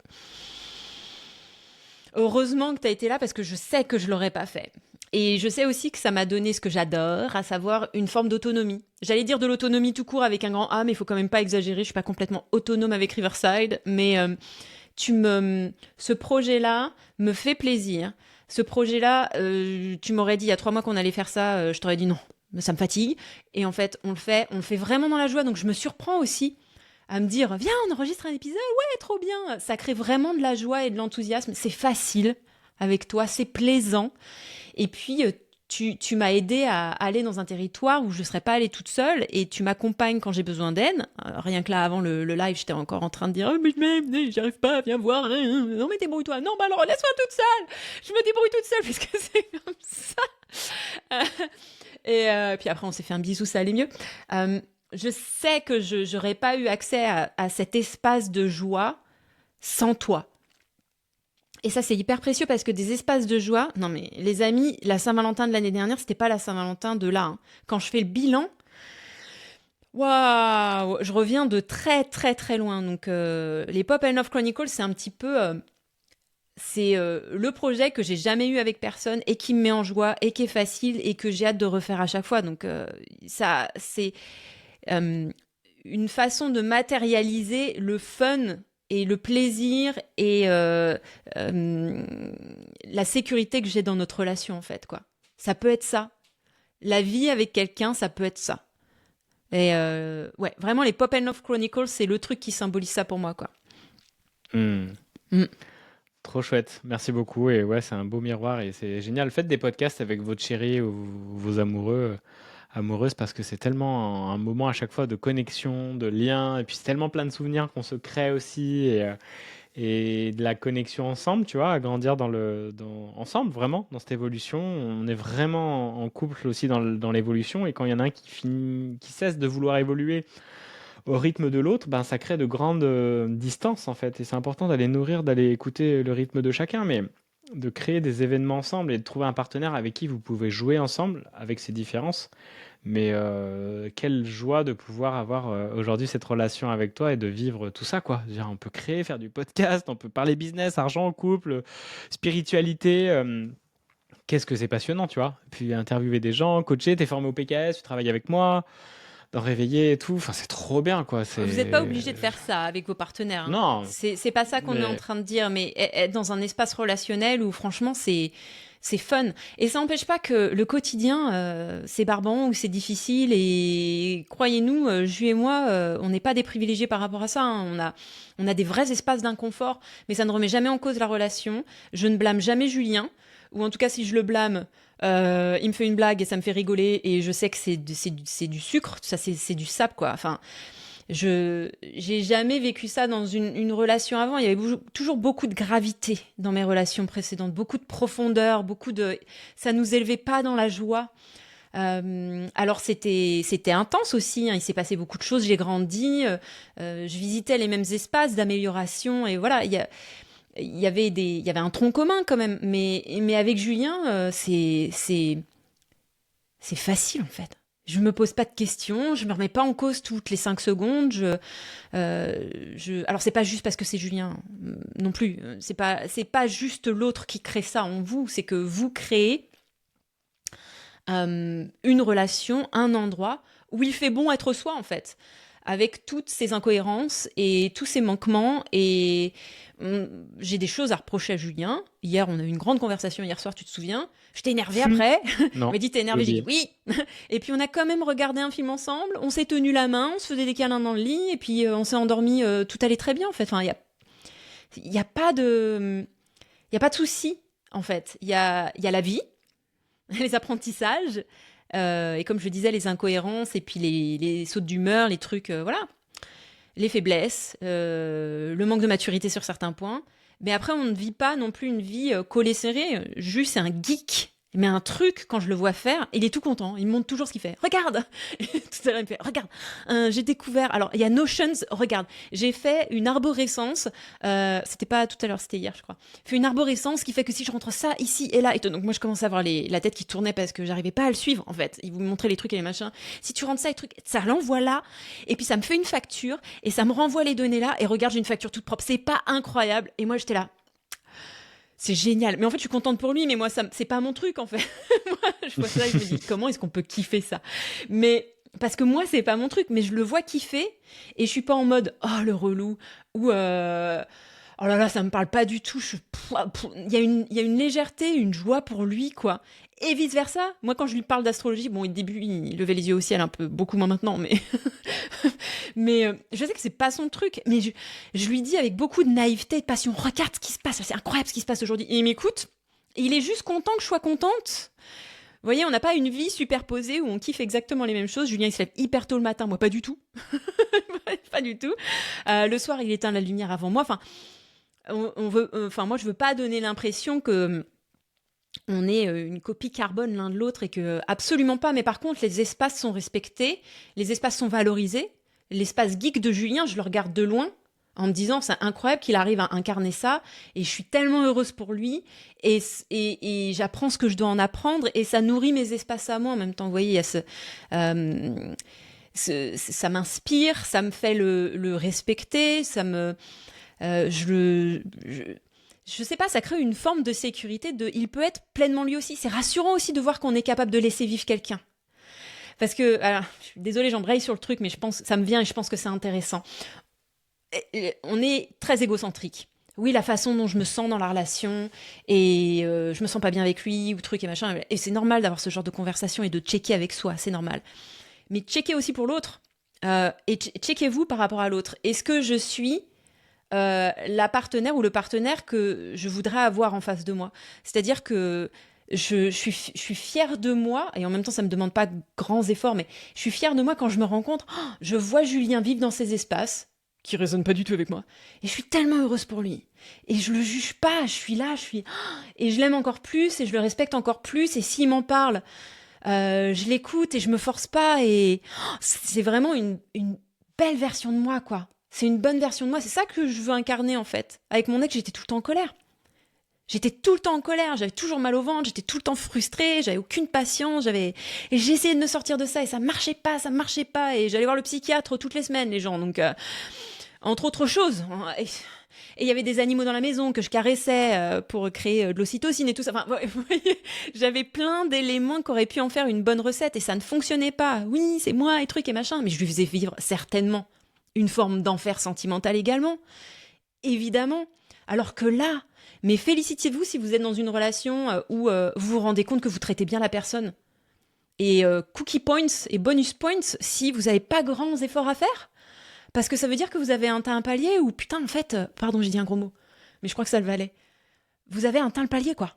Heureusement que tu as été là parce que je sais que je l'aurais pas fait. Et je sais aussi que ça m'a donné ce que j'adore, à savoir une forme d'autonomie. J'allais dire de l'autonomie tout court avec un grand A, mais il faut quand même pas exagérer, je suis pas complètement autonome avec Riverside, mais ce projet-là me fait plaisir. Ce projet-là, tu m'aurais dit il y a 3 mois qu'on allait faire ça, je t'aurais dit non, ça me fatigue. Et en fait, on le fait vraiment dans la joie. Donc je me surprends aussi à me dire, viens, on enregistre un épisode, ouais, trop bien. Ça crée vraiment de la joie et de l'enthousiasme. C'est facile avec toi, c'est plaisant. Et puis, tu m'as aidé à aller dans un territoire où je ne serais pas allée toute seule et tu m'accompagnes quand j'ai besoin d'aide. Rien que là, avant le live, j'étais encore en train de dire « Oh, mais j'y arrive pas, viens voir. Non, mais débrouille-toi. Non, bah alors, laisse-moi toute seule. Je me débrouille toute seule parce que c'est comme ça. » Et puis après, on s'est fait un bisou, ça allait mieux. Je sais que je n'aurais pas eu accès à cet espace de joie sans toi. Et ça, c'est hyper précieux parce que des espaces de joie... Non, mais les amis, la Saint-Valentin de l'année dernière, c'était pas la Saint-Valentin de là. Hein. Quand je fais le bilan, waouh, je reviens de très, très, très loin. Donc, les Pop and Love Chronicles, c'est un petit peu... c'est le projet que j'ai jamais eu avec personne et qui me met en joie et qui est facile et que j'ai hâte de refaire à chaque fois. Donc, ça, c'est... une façon de matérialiser le fun et le plaisir et la sécurité que j'ai dans notre relation, en fait, quoi. Ça peut être ça. La vie avec quelqu'un, ça peut être ça. Et ouais, vraiment, les Pop and Love Chronicles, c'est le truc qui symbolise ça pour moi, quoi. Hmm. Mm. Trop chouette, merci beaucoup. Et ouais, c'est un beau miroir et c'est génial. Faites des podcasts avec votre chérie ou vos amoureux, amoureuses, parce que c'est tellement un moment à chaque fois de connexion, de lien, et puis c'est tellement plein de souvenirs qu'on se crée aussi, et de la connexion ensemble, tu vois, à grandir ensemble, vraiment, dans cette évolution. On est vraiment en couple aussi dans l'évolution, et quand il y en a un qui cesse de vouloir évoluer au rythme de l'autre, ben, ça crée de grandes distances en fait. Et c'est important d'aller nourrir, d'aller écouter le rythme de chacun, mais de créer des événements ensemble et de trouver un partenaire avec qui vous pouvez jouer ensemble avec ses différences. Mais quelle joie de pouvoir avoir aujourd'hui cette relation avec toi et de vivre tout ça, quoi. Je veux dire, on peut créer, faire du podcast, on peut parler business, argent, couple, spiritualité. Qu'est-ce que c'est passionnant, tu vois. Puis interviewer des gens, coacher, t'es formé au PKS, tu travailles avec moi, d'en réveiller et tout. Enfin, c'est trop bien, quoi. Vous n'êtes pas obligé de faire ça avec vos partenaires, hein. Non, C'est pas ça qu'on est en mais train de dire, mais être dans un espace relationnel où franchement c'est fun. Et ça n'empêche pas que le quotidien, c'est barbant ou c'est difficile. Et croyez-nous, Ju et moi, on n'est pas des privilégiés par rapport à ça, hein. On a des vrais espaces d'inconfort, mais ça ne remet jamais en cause la relation. Je ne blâme jamais Julien, ou en tout cas si je le blâme, il me fait une blague et ça me fait rigoler et je sais que c'est du sucre, ça c'est du sable, quoi. Enfin, j'ai jamais vécu ça dans une relation avant. Il y avait toujours beaucoup de gravité dans mes relations précédentes, beaucoup de profondeur, ça nous élevait pas dans la joie. Alors c'était intense aussi, hein. Il s'est passé beaucoup de choses, j'ai grandi, je visitais les mêmes espaces d'amélioration et voilà, il y avait un tronc commun quand même, mais avec Julien, c'est facile en fait. Je me pose pas de questions, je me remets pas en cause toutes les 5 secondes. Alors c'est pas juste parce que c'est Julien non plus. C'est pas juste l'autre qui crée ça en vous, c'est que vous créez une relation, un endroit où il fait bon être soi en fait, avec toutes ces incohérences et tous ces manquements. Et j'ai des choses à reprocher à Julien. Hier, on a eu une grande conversation hier soir, tu te souviens? Je t'ai énervé après. Il non, m'a dit t'es j'ai énervé, j'ai dit oublié. oui. Et puis on a quand même regardé un film ensemble, on s'est tenu la main, on se faisait des câlins dans le lit, et puis on s'est endormi, tout allait très bien en fait. Enfin, il y a pas de, il y a pas de souci en fait. Il y a la vie, les apprentissages, et comme je le disais, les incohérences, et puis les sautes d'humeur, les trucs, voilà, les faiblesses, le manque de maturité sur certains points. Mais après, on ne vit pas non plus une vie collée serrée. Juste, c'est un geek. Mais un truc, quand je le vois faire, il est tout content. Il me montre toujours ce qu'il fait. Regarde. Et tout à l'heure, il me fait, regarde. J'ai découvert. Alors, il y a Notions. Regarde. J'ai fait une arborescence. C'était pas tout à l'heure, c'était hier, je crois. Fait une arborescence qui fait que si je rentre ça ici et là, et donc moi je commence à avoir la tête qui tournait parce que j'arrivais pas à le suivre en fait. Il vous montrait les trucs et les machins. Si tu rentres ça et trucs, ça l'envoie là. Et puis ça me fait une facture et ça me renvoie les données là. Et regarde, j'ai une facture toute propre. C'est pas incroyable. Et moi j'étais là. C'est génial. Mais en fait, je suis contente pour lui, mais moi, c'est pas mon truc, en fait. Moi, je vois ça et je me dis, comment est-ce qu'on peut kiffer ça? Mais, parce que moi, c'est pas mon truc, mais je le vois kiffer, et je suis pas en mode, oh, le relou, ou, oh là là, ça me parle pas du tout. Il y a une légèreté, une joie pour lui, quoi. Et vice versa. Moi, quand je lui parle d'astrologie, bon, au début, il levait les yeux au ciel, un peu, beaucoup moins maintenant, mais, mais je sais que c'est pas son truc, mais je lui dis avec beaucoup de naïveté et de passion, regarde ce qui se passe, c'est incroyable ce qui se passe aujourd'hui. Et il m'écoute, et il est juste content que je sois contente. Vous voyez, on n'a pas une vie superposée où on kiffe exactement les mêmes choses. Julien, il se lève hyper tôt le matin, moi pas du tout. Pas du tout. Le soir, il éteint la lumière avant moi. Enfin, moi, je veux pas donner l'impression que on est une copie carbone l'un de l'autre et que absolument pas. Mais par contre, les espaces sont respectés, les espaces sont valorisés. L'espace geek de Julien, je le regarde de loin en me disant c'est incroyable qu'il arrive à incarner ça et je suis tellement heureuse pour lui et j'apprends ce que je dois en apprendre et ça nourrit mes espaces à moi en même temps. Vous voyez, il y a ça m'inspire, ça me fait le respecter, je sais pas, ça crée une forme de sécurité, il peut être pleinement lui aussi. C'est rassurant aussi de voir qu'on est capable de laisser vivre quelqu'un. Parce que, alors, je suis désolée, j'embraye sur le truc, mais je pense, ça me vient et je pense que c'est intéressant. On est très égocentrique. Oui, la façon dont je me sens dans la relation et je me sens pas bien avec lui ou truc et machin. Et c'est normal d'avoir ce genre de conversation et de checker avec soi, c'est normal. Mais checker aussi pour l'autre et checkez-vous par rapport à l'autre. Est-ce que je suis la partenaire ou le partenaire que je voudrais avoir en face de moi? C'est-à-dire que je suis fière de moi et en même temps ça me demande pas de grands efforts, mais je suis fière de moi quand je me rends compte, oh, je vois Julien vivre dans ces espaces qui résonnent pas du tout avec moi et je suis tellement heureuse pour lui et je le juge pas, je suis là, et je l'aime encore plus et je le respecte encore plus et s'il m'en parle, je l'écoute et je me force pas et oh, c'est vraiment une belle version de moi quoi. C'est une bonne version de moi, c'est ça que je veux incarner en fait. Avec mon ex, j'étais tout le temps en colère. J'étais tout le temps en colère, j'avais toujours mal au ventre, j'étais tout le temps frustrée, j'avais aucune patience, et j'essayais de me sortir de ça et ça marchait pas et j'allais voir le psychiatre toutes les semaines les gens donc entre autres choses. Et il y avait des animaux dans la maison que je caressais pour créer de l'ocytocine et tout ça. Enfin, vous voyez, j'avais plein d'éléments qui auraient pu en faire une bonne recette et ça ne fonctionnait pas. Oui, c'est moi et truc et machin, mais je lui faisais vivre certainement une forme d'enfer sentimental également, évidemment. Alors que là, mais félicitez-vous si vous êtes dans une relation où vous vous rendez compte que vous traitez bien la personne. Et cookie points et bonus points si vous n'avez pas grands efforts à faire. Parce que ça veut dire que vous avez un palier où, putain, en fait, pardon, j'ai dit un gros mot, mais je crois que ça le valait. Vous avez un palier, quoi.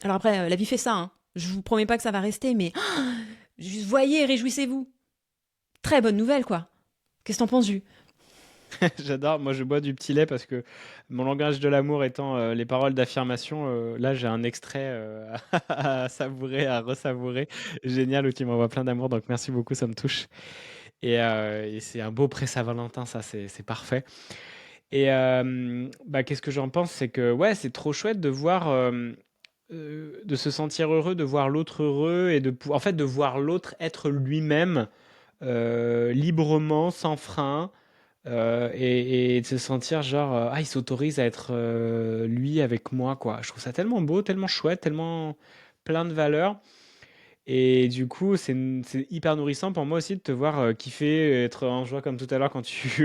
Alors après, la vie fait ça, hein. Je vous promets pas que ça va rester, mais juste voyez et réjouissez-vous. Très bonne nouvelle, quoi. Qu'est-ce que t'en penses, Ju? J'adore, moi je bois du petit lait parce que mon langage de l'amour étant les paroles d'affirmation, là j'ai un extrait à savourer, à ressavourer, génial où tu m'envoies plein d'amour, donc merci beaucoup, ça me touche. Et c'est un beau pré-Saint-Valentin, ça c'est parfait. Et bah, qu'est-ce que j'en pense? C'est que ouais, c'est trop chouette de voir, de se sentir heureux, de voir l'autre heureux et en fait de voir l'autre être lui-même librement, sans frein. Et de se sentir genre, ah, il s'autorise à être lui avec moi, quoi. Je trouve ça tellement beau, tellement chouette, tellement plein de valeurs. Et du coup, c'est hyper nourrissant pour moi aussi de te voir kiffer, être en joie comme tout à l'heure quand tu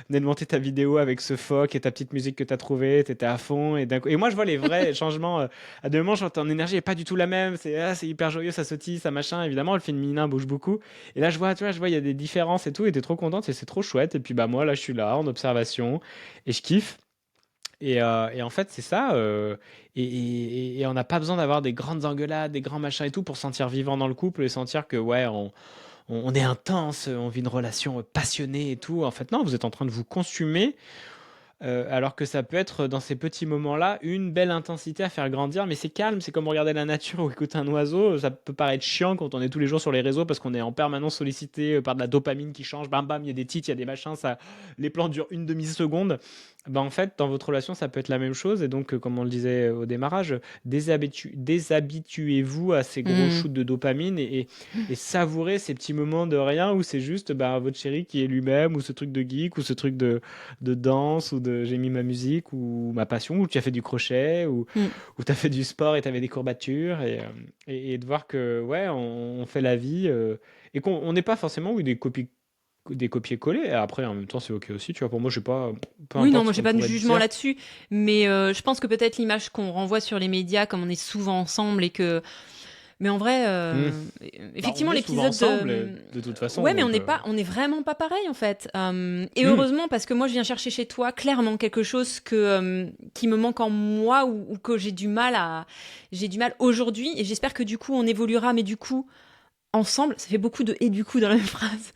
venais de monter ta vidéo avec ce phoque et ta petite musique que tu as trouvée, tu étais à fond. Et moi, je vois les vrais changements. À des moments, genre, ton énergie n'est pas du tout la même. C'est hyper joyeux, ça sautille, ça machin. Évidemment, le féminin bouge beaucoup. Et là, tu vois, il y a des différences et tout. Et tu es trop contente et c'est trop chouette. Et puis, bah, moi, là, je suis là en observation et je kiffe. Et en fait, c'est ça. Et on n'a pas besoin d'avoir des grandes engueulades, des grands machins et tout pour se sentir vivant dans le couple et sentir que, ouais, on est intense, on vit une relation passionnée et tout. En fait, non, vous êtes en train de vous consumer. Alors que ça peut être dans ces petits moments-là une belle intensité à faire grandir, mais c'est calme, c'est comme regarder la nature ou écouter un oiseau. Ça peut paraître chiant quand on est tous les jours sur les réseaux parce qu'on est en permanence sollicité par de la dopamine qui change, bam bam, il y a des titres, il y a des machins, ça, les plans durent une demi-seconde. Bah en fait, dans votre relation, ça peut être la même chose. Et donc, comme on le disait au démarrage, déshabituez-vous à ces gros Mmh. shoots de dopamine et savourez ces petits moments de rien où c'est juste bah, votre chéri qui est lui-même, ou ce truc de geek, ou ce truc de danse ou de j'ai mis ma musique ou ma passion ou tu as fait du crochet Mmh. ou tu as fait du sport et tu avais des courbatures et de voir que ouais on fait la vie et qu'on n'est pas forcément oui, des copier-coller. Après en même temps c'est ok aussi tu vois pour moi je sais pas peu Oui, non, importe moi ce j'ai qu'on pas de pourrait jugement dire. là-dessus, mais je pense que peut-être l'image qu'on renvoie sur les médias, comme on est souvent ensemble et que, mais en vrai, Hmm. Bah, on effectivement, est souvent l'épisode ensemble de, de toute façon ouais, mais donc on est vraiment pas pareil en fait. Et hmm. heureusement parce que moi je viens chercher chez toi clairement quelque chose que qui me manque en moi ou que j'ai du mal aujourd'hui et j'espère que du coup on évoluera, mais du coup ensemble, ça fait beaucoup de et du coup dans la même phrase.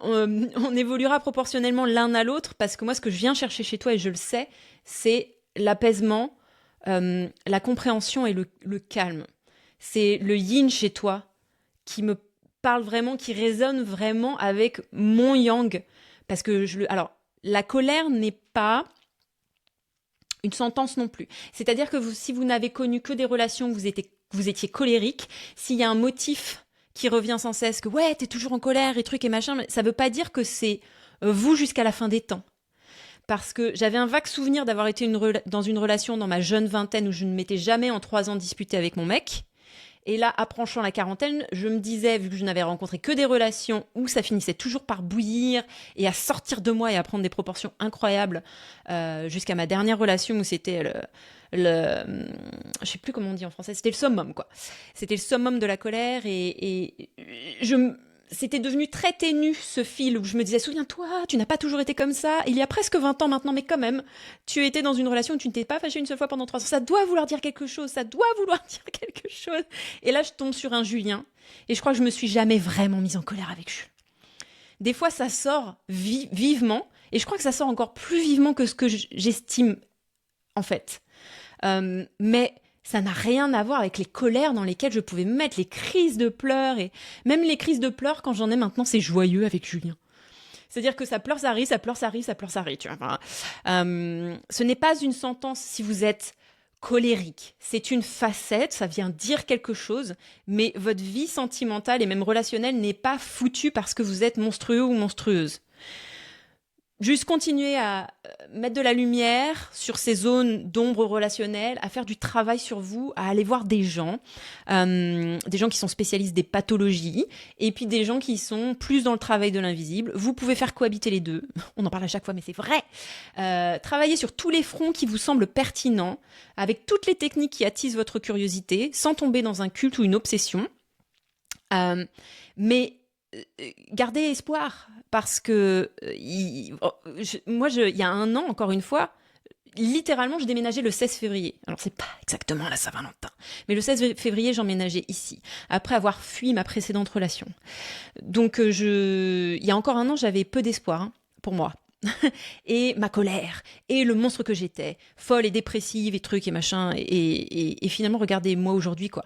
On évoluera proportionnellement l'un à l'autre parce que moi, ce que je viens chercher chez toi, et je le sais, c'est l'apaisement, la compréhension et le calme. C'est le yin chez toi qui me parle vraiment, qui résonne vraiment avec mon yang. Parce que alors, la colère n'est pas une sentence non plus. C'est-à-dire que si vous n'avez connu que des relations où vous étiez colérique, s'il y a un motif qui revient sans cesse, que ouais, t'es toujours en colère et trucs et machin, mais ça veut pas dire que c'est vous jusqu'à la fin des temps. Parce que j'avais un vague souvenir d'avoir été dans une relation dans ma jeune vingtaine où je ne m'étais jamais en 3 ans disputée avec mon mec. Et là, approchant la quarantaine, je me disais, vu que je n'avais rencontré que des relations où ça finissait toujours par bouillir et à sortir de moi et à prendre des proportions incroyables, jusqu'à ma dernière relation où c'était je sais plus comment on dit en français, c'était le summum, quoi. C'était le summum de la colère et c'était devenu très ténu ce fil où je me disais, souviens-toi, tu n'as pas toujours été comme ça, il y a presque 20 ans maintenant, mais quand même, tu étais dans une relation où tu ne t'es pas fâché une seule fois pendant 3 ans. Ça doit vouloir dire quelque chose, ça doit vouloir dire quelque chose. Et là, je tombe sur un Julien et je crois que je me suis jamais vraiment mise en colère avec Jules. Des fois, ça sort vivement et je crois que ça sort encore plus vivement que ce que j'estime en fait. Mais ça n'a rien à voir avec les colères dans lesquelles je pouvais me mettre, les crises de pleurs. Et même les crises de pleurs, quand j'en ai maintenant, c'est joyeux avec Julien. C'est-à-dire que ça pleure, ça rit, ça pleure, ça rit, ça pleure, ça rit. Tu vois. Enfin, ce n'est pas une sentence si vous êtes colérique. C'est une facette, ça vient dire quelque chose, mais votre vie sentimentale et même relationnelle n'est pas foutue parce que vous êtes monstrueux ou monstrueuse. Juste continuer à mettre de la lumière sur ces zones d'ombre relationnelles, à faire du travail sur vous, à aller voir des gens qui sont spécialistes des pathologies, et puis des gens qui sont plus dans le travail de l'invisible. Vous pouvez faire cohabiter les deux. On en parle à chaque fois, mais c'est vrai. Travailler sur tous les fronts qui vous semblent pertinents, avec toutes les techniques qui attisent votre curiosité, sans tomber dans un culte ou une obsession. Mais gardez espoir, parce que il y a un an, encore une fois, littéralement, je déménageais le 16 février. Alors, c'est pas exactement la Saint-Valentin, mais le 16 février, j'emménageais ici, après avoir fui ma précédente relation. Donc, il y a encore un an, j'avais peu d'espoir pour moi. Et ma colère, et le monstre que j'étais, folle et dépressive, et trucs et machin, et finalement, regardez, moi aujourd'hui, quoi.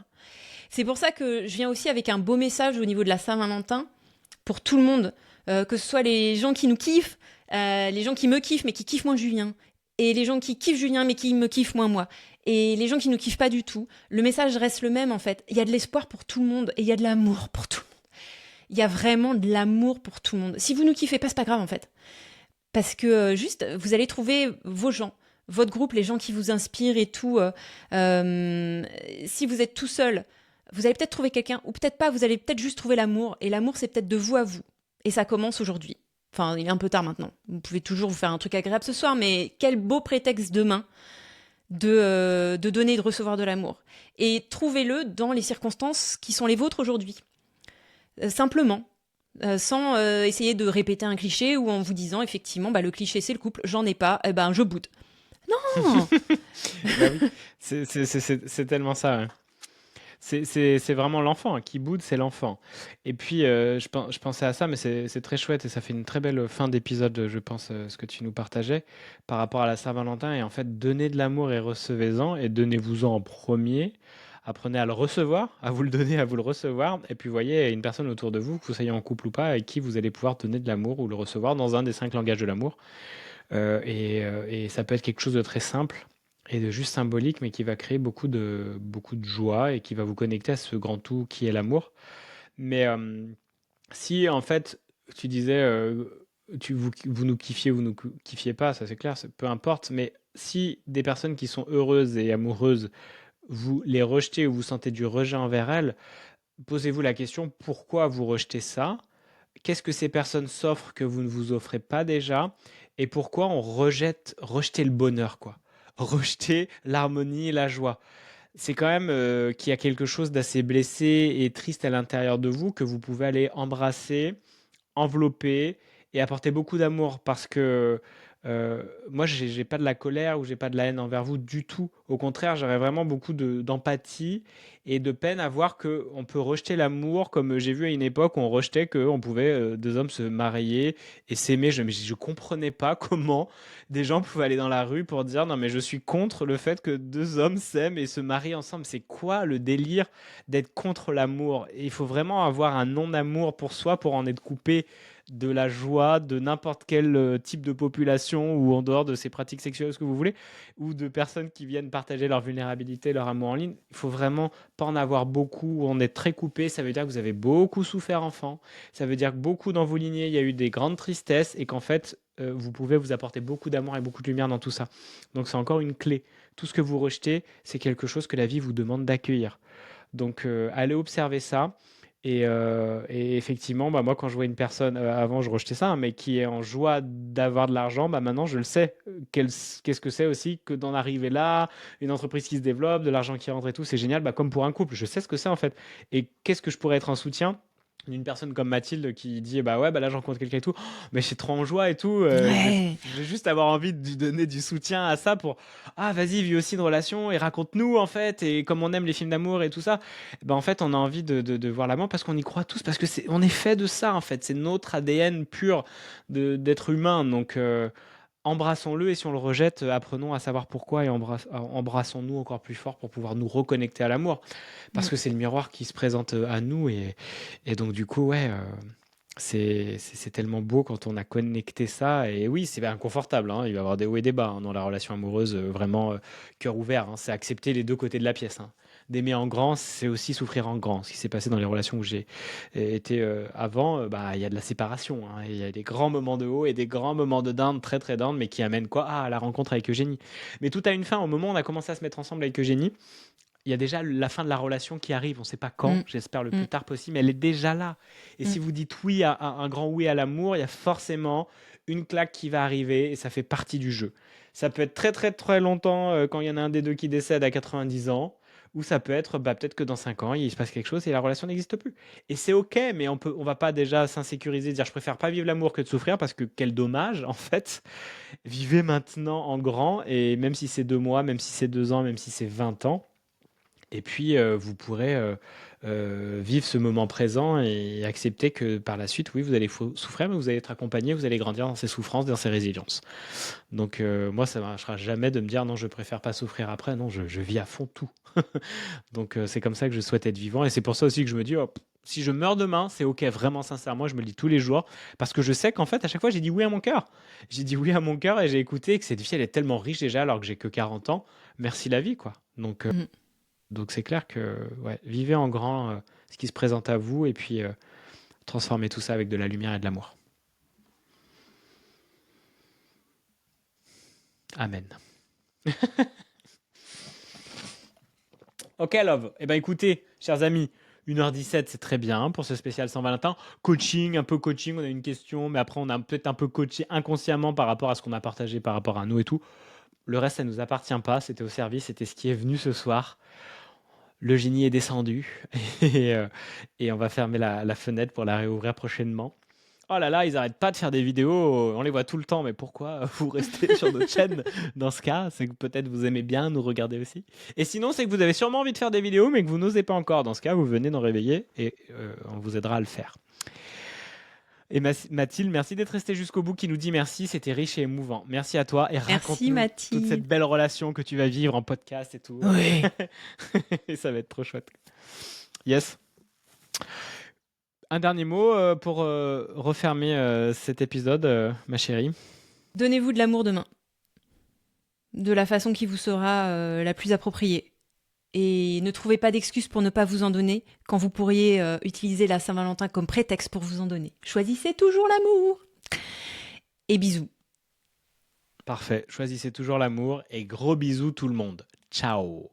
C'est pour ça que je viens aussi avec un beau message au niveau de la Saint-Valentin, pour tout le monde, que ce soit les gens qui nous kiffent, les gens qui me kiffent mais qui kiffent moins Julien, et les gens qui kiffent Julien mais qui me kiffent moins moi, et les gens qui nous kiffent pas du tout. Le message reste le même en fait. Il y a de l'espoir pour tout le monde et il y a de l'amour pour tout le monde. Il y a vraiment de l'amour pour tout le monde. Si vous nous kiffez pas, c'est pas grave en fait. Parce que juste, vous allez trouver vos gens, votre groupe, les gens qui vous inspirent et tout. Si vous êtes tout seul, vous allez peut-être trouver quelqu'un, ou peut-être pas, vous allez peut-être juste trouver l'amour. Et l'amour, c'est peut-être de vous à vous. Et ça commence aujourd'hui. Enfin, il est un peu tard maintenant. Vous pouvez toujours vous faire un truc agréable ce soir, mais quel beau prétexte demain de donner et de recevoir de l'amour. Et trouvez-le dans les circonstances qui sont les vôtres aujourd'hui. Simplement. Sans essayer de répéter un cliché ou en vous disant effectivement, le cliché c'est le couple, j'en ai pas, je boude. Non. Bah oui, c'est tellement ça. Ouais. C'est vraiment l'enfant qui boude, c'est l'enfant. Et puis, je pensais à ça, mais c'est très chouette et ça fait une très belle fin d'épisode, je pense, ce que tu nous partageais par rapport à la Saint-Valentin. Et en fait, donnez de l'amour et recevez-en, et donnez-vous-en en premier. Apprenez à le recevoir, à vous le donner, à vous le recevoir. Et puis, voyez une personne autour de vous, que vous soyez en couple ou pas, avec qui vous allez pouvoir donner de l'amour ou le recevoir dans un des 5 langages de l'amour. Et ça peut être quelque chose de très simple et de juste symbolique, mais qui va créer beaucoup de joie et qui va vous connecter à ce grand tout qui est l'amour. Mais si en fait, tu disais, vous nous kiffiez, vous nous kiffiez pas, ça c'est clair, peu importe, mais si des personnes qui sont heureuses et amoureuses, vous les rejetez ou vous sentez du rejet envers elles, posez-vous la question, pourquoi vous rejetez ça? Qu'est-ce que ces personnes s'offrent que vous ne vous offrez pas déjà? Et pourquoi on rejeter le bonheur, quoi? Rejeter l'harmonie et la joie. C'est quand même qu'il y a quelque chose d'assez blessé et triste à l'intérieur de vous que vous pouvez aller embrasser, envelopper et apporter beaucoup d'amour parce que moi, j'ai pas de la colère ou j'ai pas de la haine envers vous du tout. Au contraire, j'aurais vraiment beaucoup d'empathie et de peine à voir qu'on peut rejeter l'amour, comme j'ai vu à une époque où on rejetait qu'on pouvait, deux hommes se marier et s'aimer. Je comprenais pas comment des gens pouvaient aller dans la rue pour dire non, mais je suis contre le fait que deux hommes s'aiment et se marient ensemble. C'est quoi le délire d'être contre l'amour? Et il faut vraiment avoir un non-amour pour soi pour en être coupé de la joie de n'importe quel type de population ou en dehors de ces pratiques sexuelles, ce que vous voulez, ou de personnes qui viennent partager leur vulnérabilité, leur amour en ligne. Il faut vraiment pas en avoir beaucoup, on est très coupé. Ça veut dire que vous avez beaucoup souffert enfant. Ça veut dire que beaucoup dans vos lignées, il y a eu des grandes tristesses et qu'en fait, vous pouvez vous apporter beaucoup d'amour et beaucoup de lumière dans tout ça. Donc c'est encore une clé. Tout ce que vous rejetez, c'est quelque chose que la vie vous demande d'accueillir. Donc, allez observer ça. Et effectivement, bah, moi, quand je vois une personne, avant, je rejetais ça, hein, mais qui est en joie d'avoir de l'argent, bah, maintenant, je le sais. Qu'est-ce que c'est aussi que d'en arriver là, une entreprise qui se développe, de l'argent qui rentre et tout, c'est génial, bah, comme pour un couple. Je sais ce que c'est en fait. Et qu'est-ce que je pourrais être un soutien d'une personne comme Mathilde qui dit bah ouais bah là j'en compte quelqu'un et tout. Oh, mais je suis trop en joie et tout, Ouais. je vais juste avoir envie de lui donner du soutien à ça pour ah vas-y vis aussi une relation et raconte-nous en fait et comme on aime les films d'amour et tout ça. Ben, en fait on a envie de voir l'amour parce qu'on y croit tous, parce que on est fait de ça en fait, c'est notre ADN pur d'être humain. Donc embrassons-le, et si on le rejette, apprenons à savoir pourquoi, et embrassons-nous encore plus fort pour pouvoir nous reconnecter à l'amour. Parce Mm. que c'est le miroir qui se présente à nous, et donc du coup, ouais, c'est tellement beau quand on a connecté ça. Et oui, c'est inconfortable, hein, il va y avoir des hauts et des bas hein, dans la relation amoureuse, vraiment cœur ouvert, hein, c'est accepter les deux côtés de la pièce. Hein. D'aimer en grand, c'est aussi souffrir en grand. Ce qui s'est passé dans les relations où j'ai été avant, bah il y a de la séparation. Hein. Il y a des grands moments de haut et des grands moments de down, très très down, mais qui amènent quoi? Ah, à la rencontre avec Eugénie. Mais tout a une fin. Au moment où on a commencé à se mettre ensemble avec Eugénie, il y a déjà la fin de la relation qui arrive. On ne sait pas quand, Mm. j'espère le plus Mm. tard possible, mais elle est déjà là. Et Mm. si vous dites oui à un grand oui à l'amour, il y a forcément une claque qui va arriver, et ça fait partie du jeu. Ça peut être très très très longtemps quand il y en a un des deux qui décède à 90 ans, ou ça peut être bah, peut-être que dans 5 ans, il se passe quelque chose et la relation n'existe plus. Et c'est ok, mais on va pas déjà s'insécuriser, dire je préfère pas vivre l'amour que de souffrir, parce que quel dommage en fait. Vivez maintenant en grand, et même si c'est 2 mois, même si c'est 2 ans, même si c'est 20 ans, et puis, vous pourrez vivre ce moment présent et accepter que par la suite, oui, vous allez souffrir, mais vous allez être accompagné, vous allez grandir dans ces souffrances, dans ces résiliences. Donc, moi, ça ne marchera jamais de me dire non, je préfère pas souffrir après. Non, je vis à fond tout. Donc, c'est comme ça que je souhaite être vivant. Et c'est pour ça aussi que je me dis, oh, si je meurs demain, c'est ok, vraiment sincèrement, je me le dis tous les jours. Parce que je sais qu'en fait, à chaque fois, j'ai dit oui à mon cœur. J'ai dit oui à mon cœur, et j'ai écouté que cette vie, elle est tellement riche déjà, alors que j'ai que 40 ans. Merci la vie, quoi. Mm. Donc c'est clair que ouais, vivez en grand ce qui se présente à vous, et puis transformez tout ça avec de la lumière et de l'amour. Amen. Ok, love. Eh ben écoutez, chers amis, 1h17, c'est très bien pour ce spécial Saint-Valentin. Coaching, un peu coaching, on a une question, mais après on a peut-être un peu coaché inconsciemment par rapport à ce qu'on a partagé par rapport à nous et tout. Le reste, ça ne nous appartient pas, c'était au service, c'était ce qui est venu ce soir. Le génie est descendu et, euh, et on va fermer la fenêtre pour la réouvrir prochainement. Oh là là, ils arrêtent pas de faire des vidéos, on les voit tout le temps, mais pourquoi vous restez sur notre chaîne dans ce cas? C'est que peut-être vous aimez bien nous regarder aussi. Et sinon, c'est que vous avez sûrement envie de faire des vidéos, mais que vous n'osez pas encore. Dans ce cas, vous venez d'en réveiller, et on vous aidera à le faire. Et Mathilde, merci d'être restée jusqu'au bout, qui nous dit merci, c'était riche et émouvant. Merci à toi, et Merci raconte-nous toute cette Mathilde. belle relation que tu vas vivre en podcast et tout. Oui. Et ça va être trop chouette. Yes. Un dernier mot pour refermer cet épisode, ma chérie. Donnez-vous de l'amour demain, de la façon qui vous sera la plus appropriée. Et ne trouvez pas d'excuses pour ne pas vous en donner quand vous pourriez utiliser la Saint-Valentin comme prétexte pour vous en donner. Choisissez toujours l'amour. Et bisous. Parfait. Choisissez toujours l'amour, et gros bisous tout le monde. Ciao.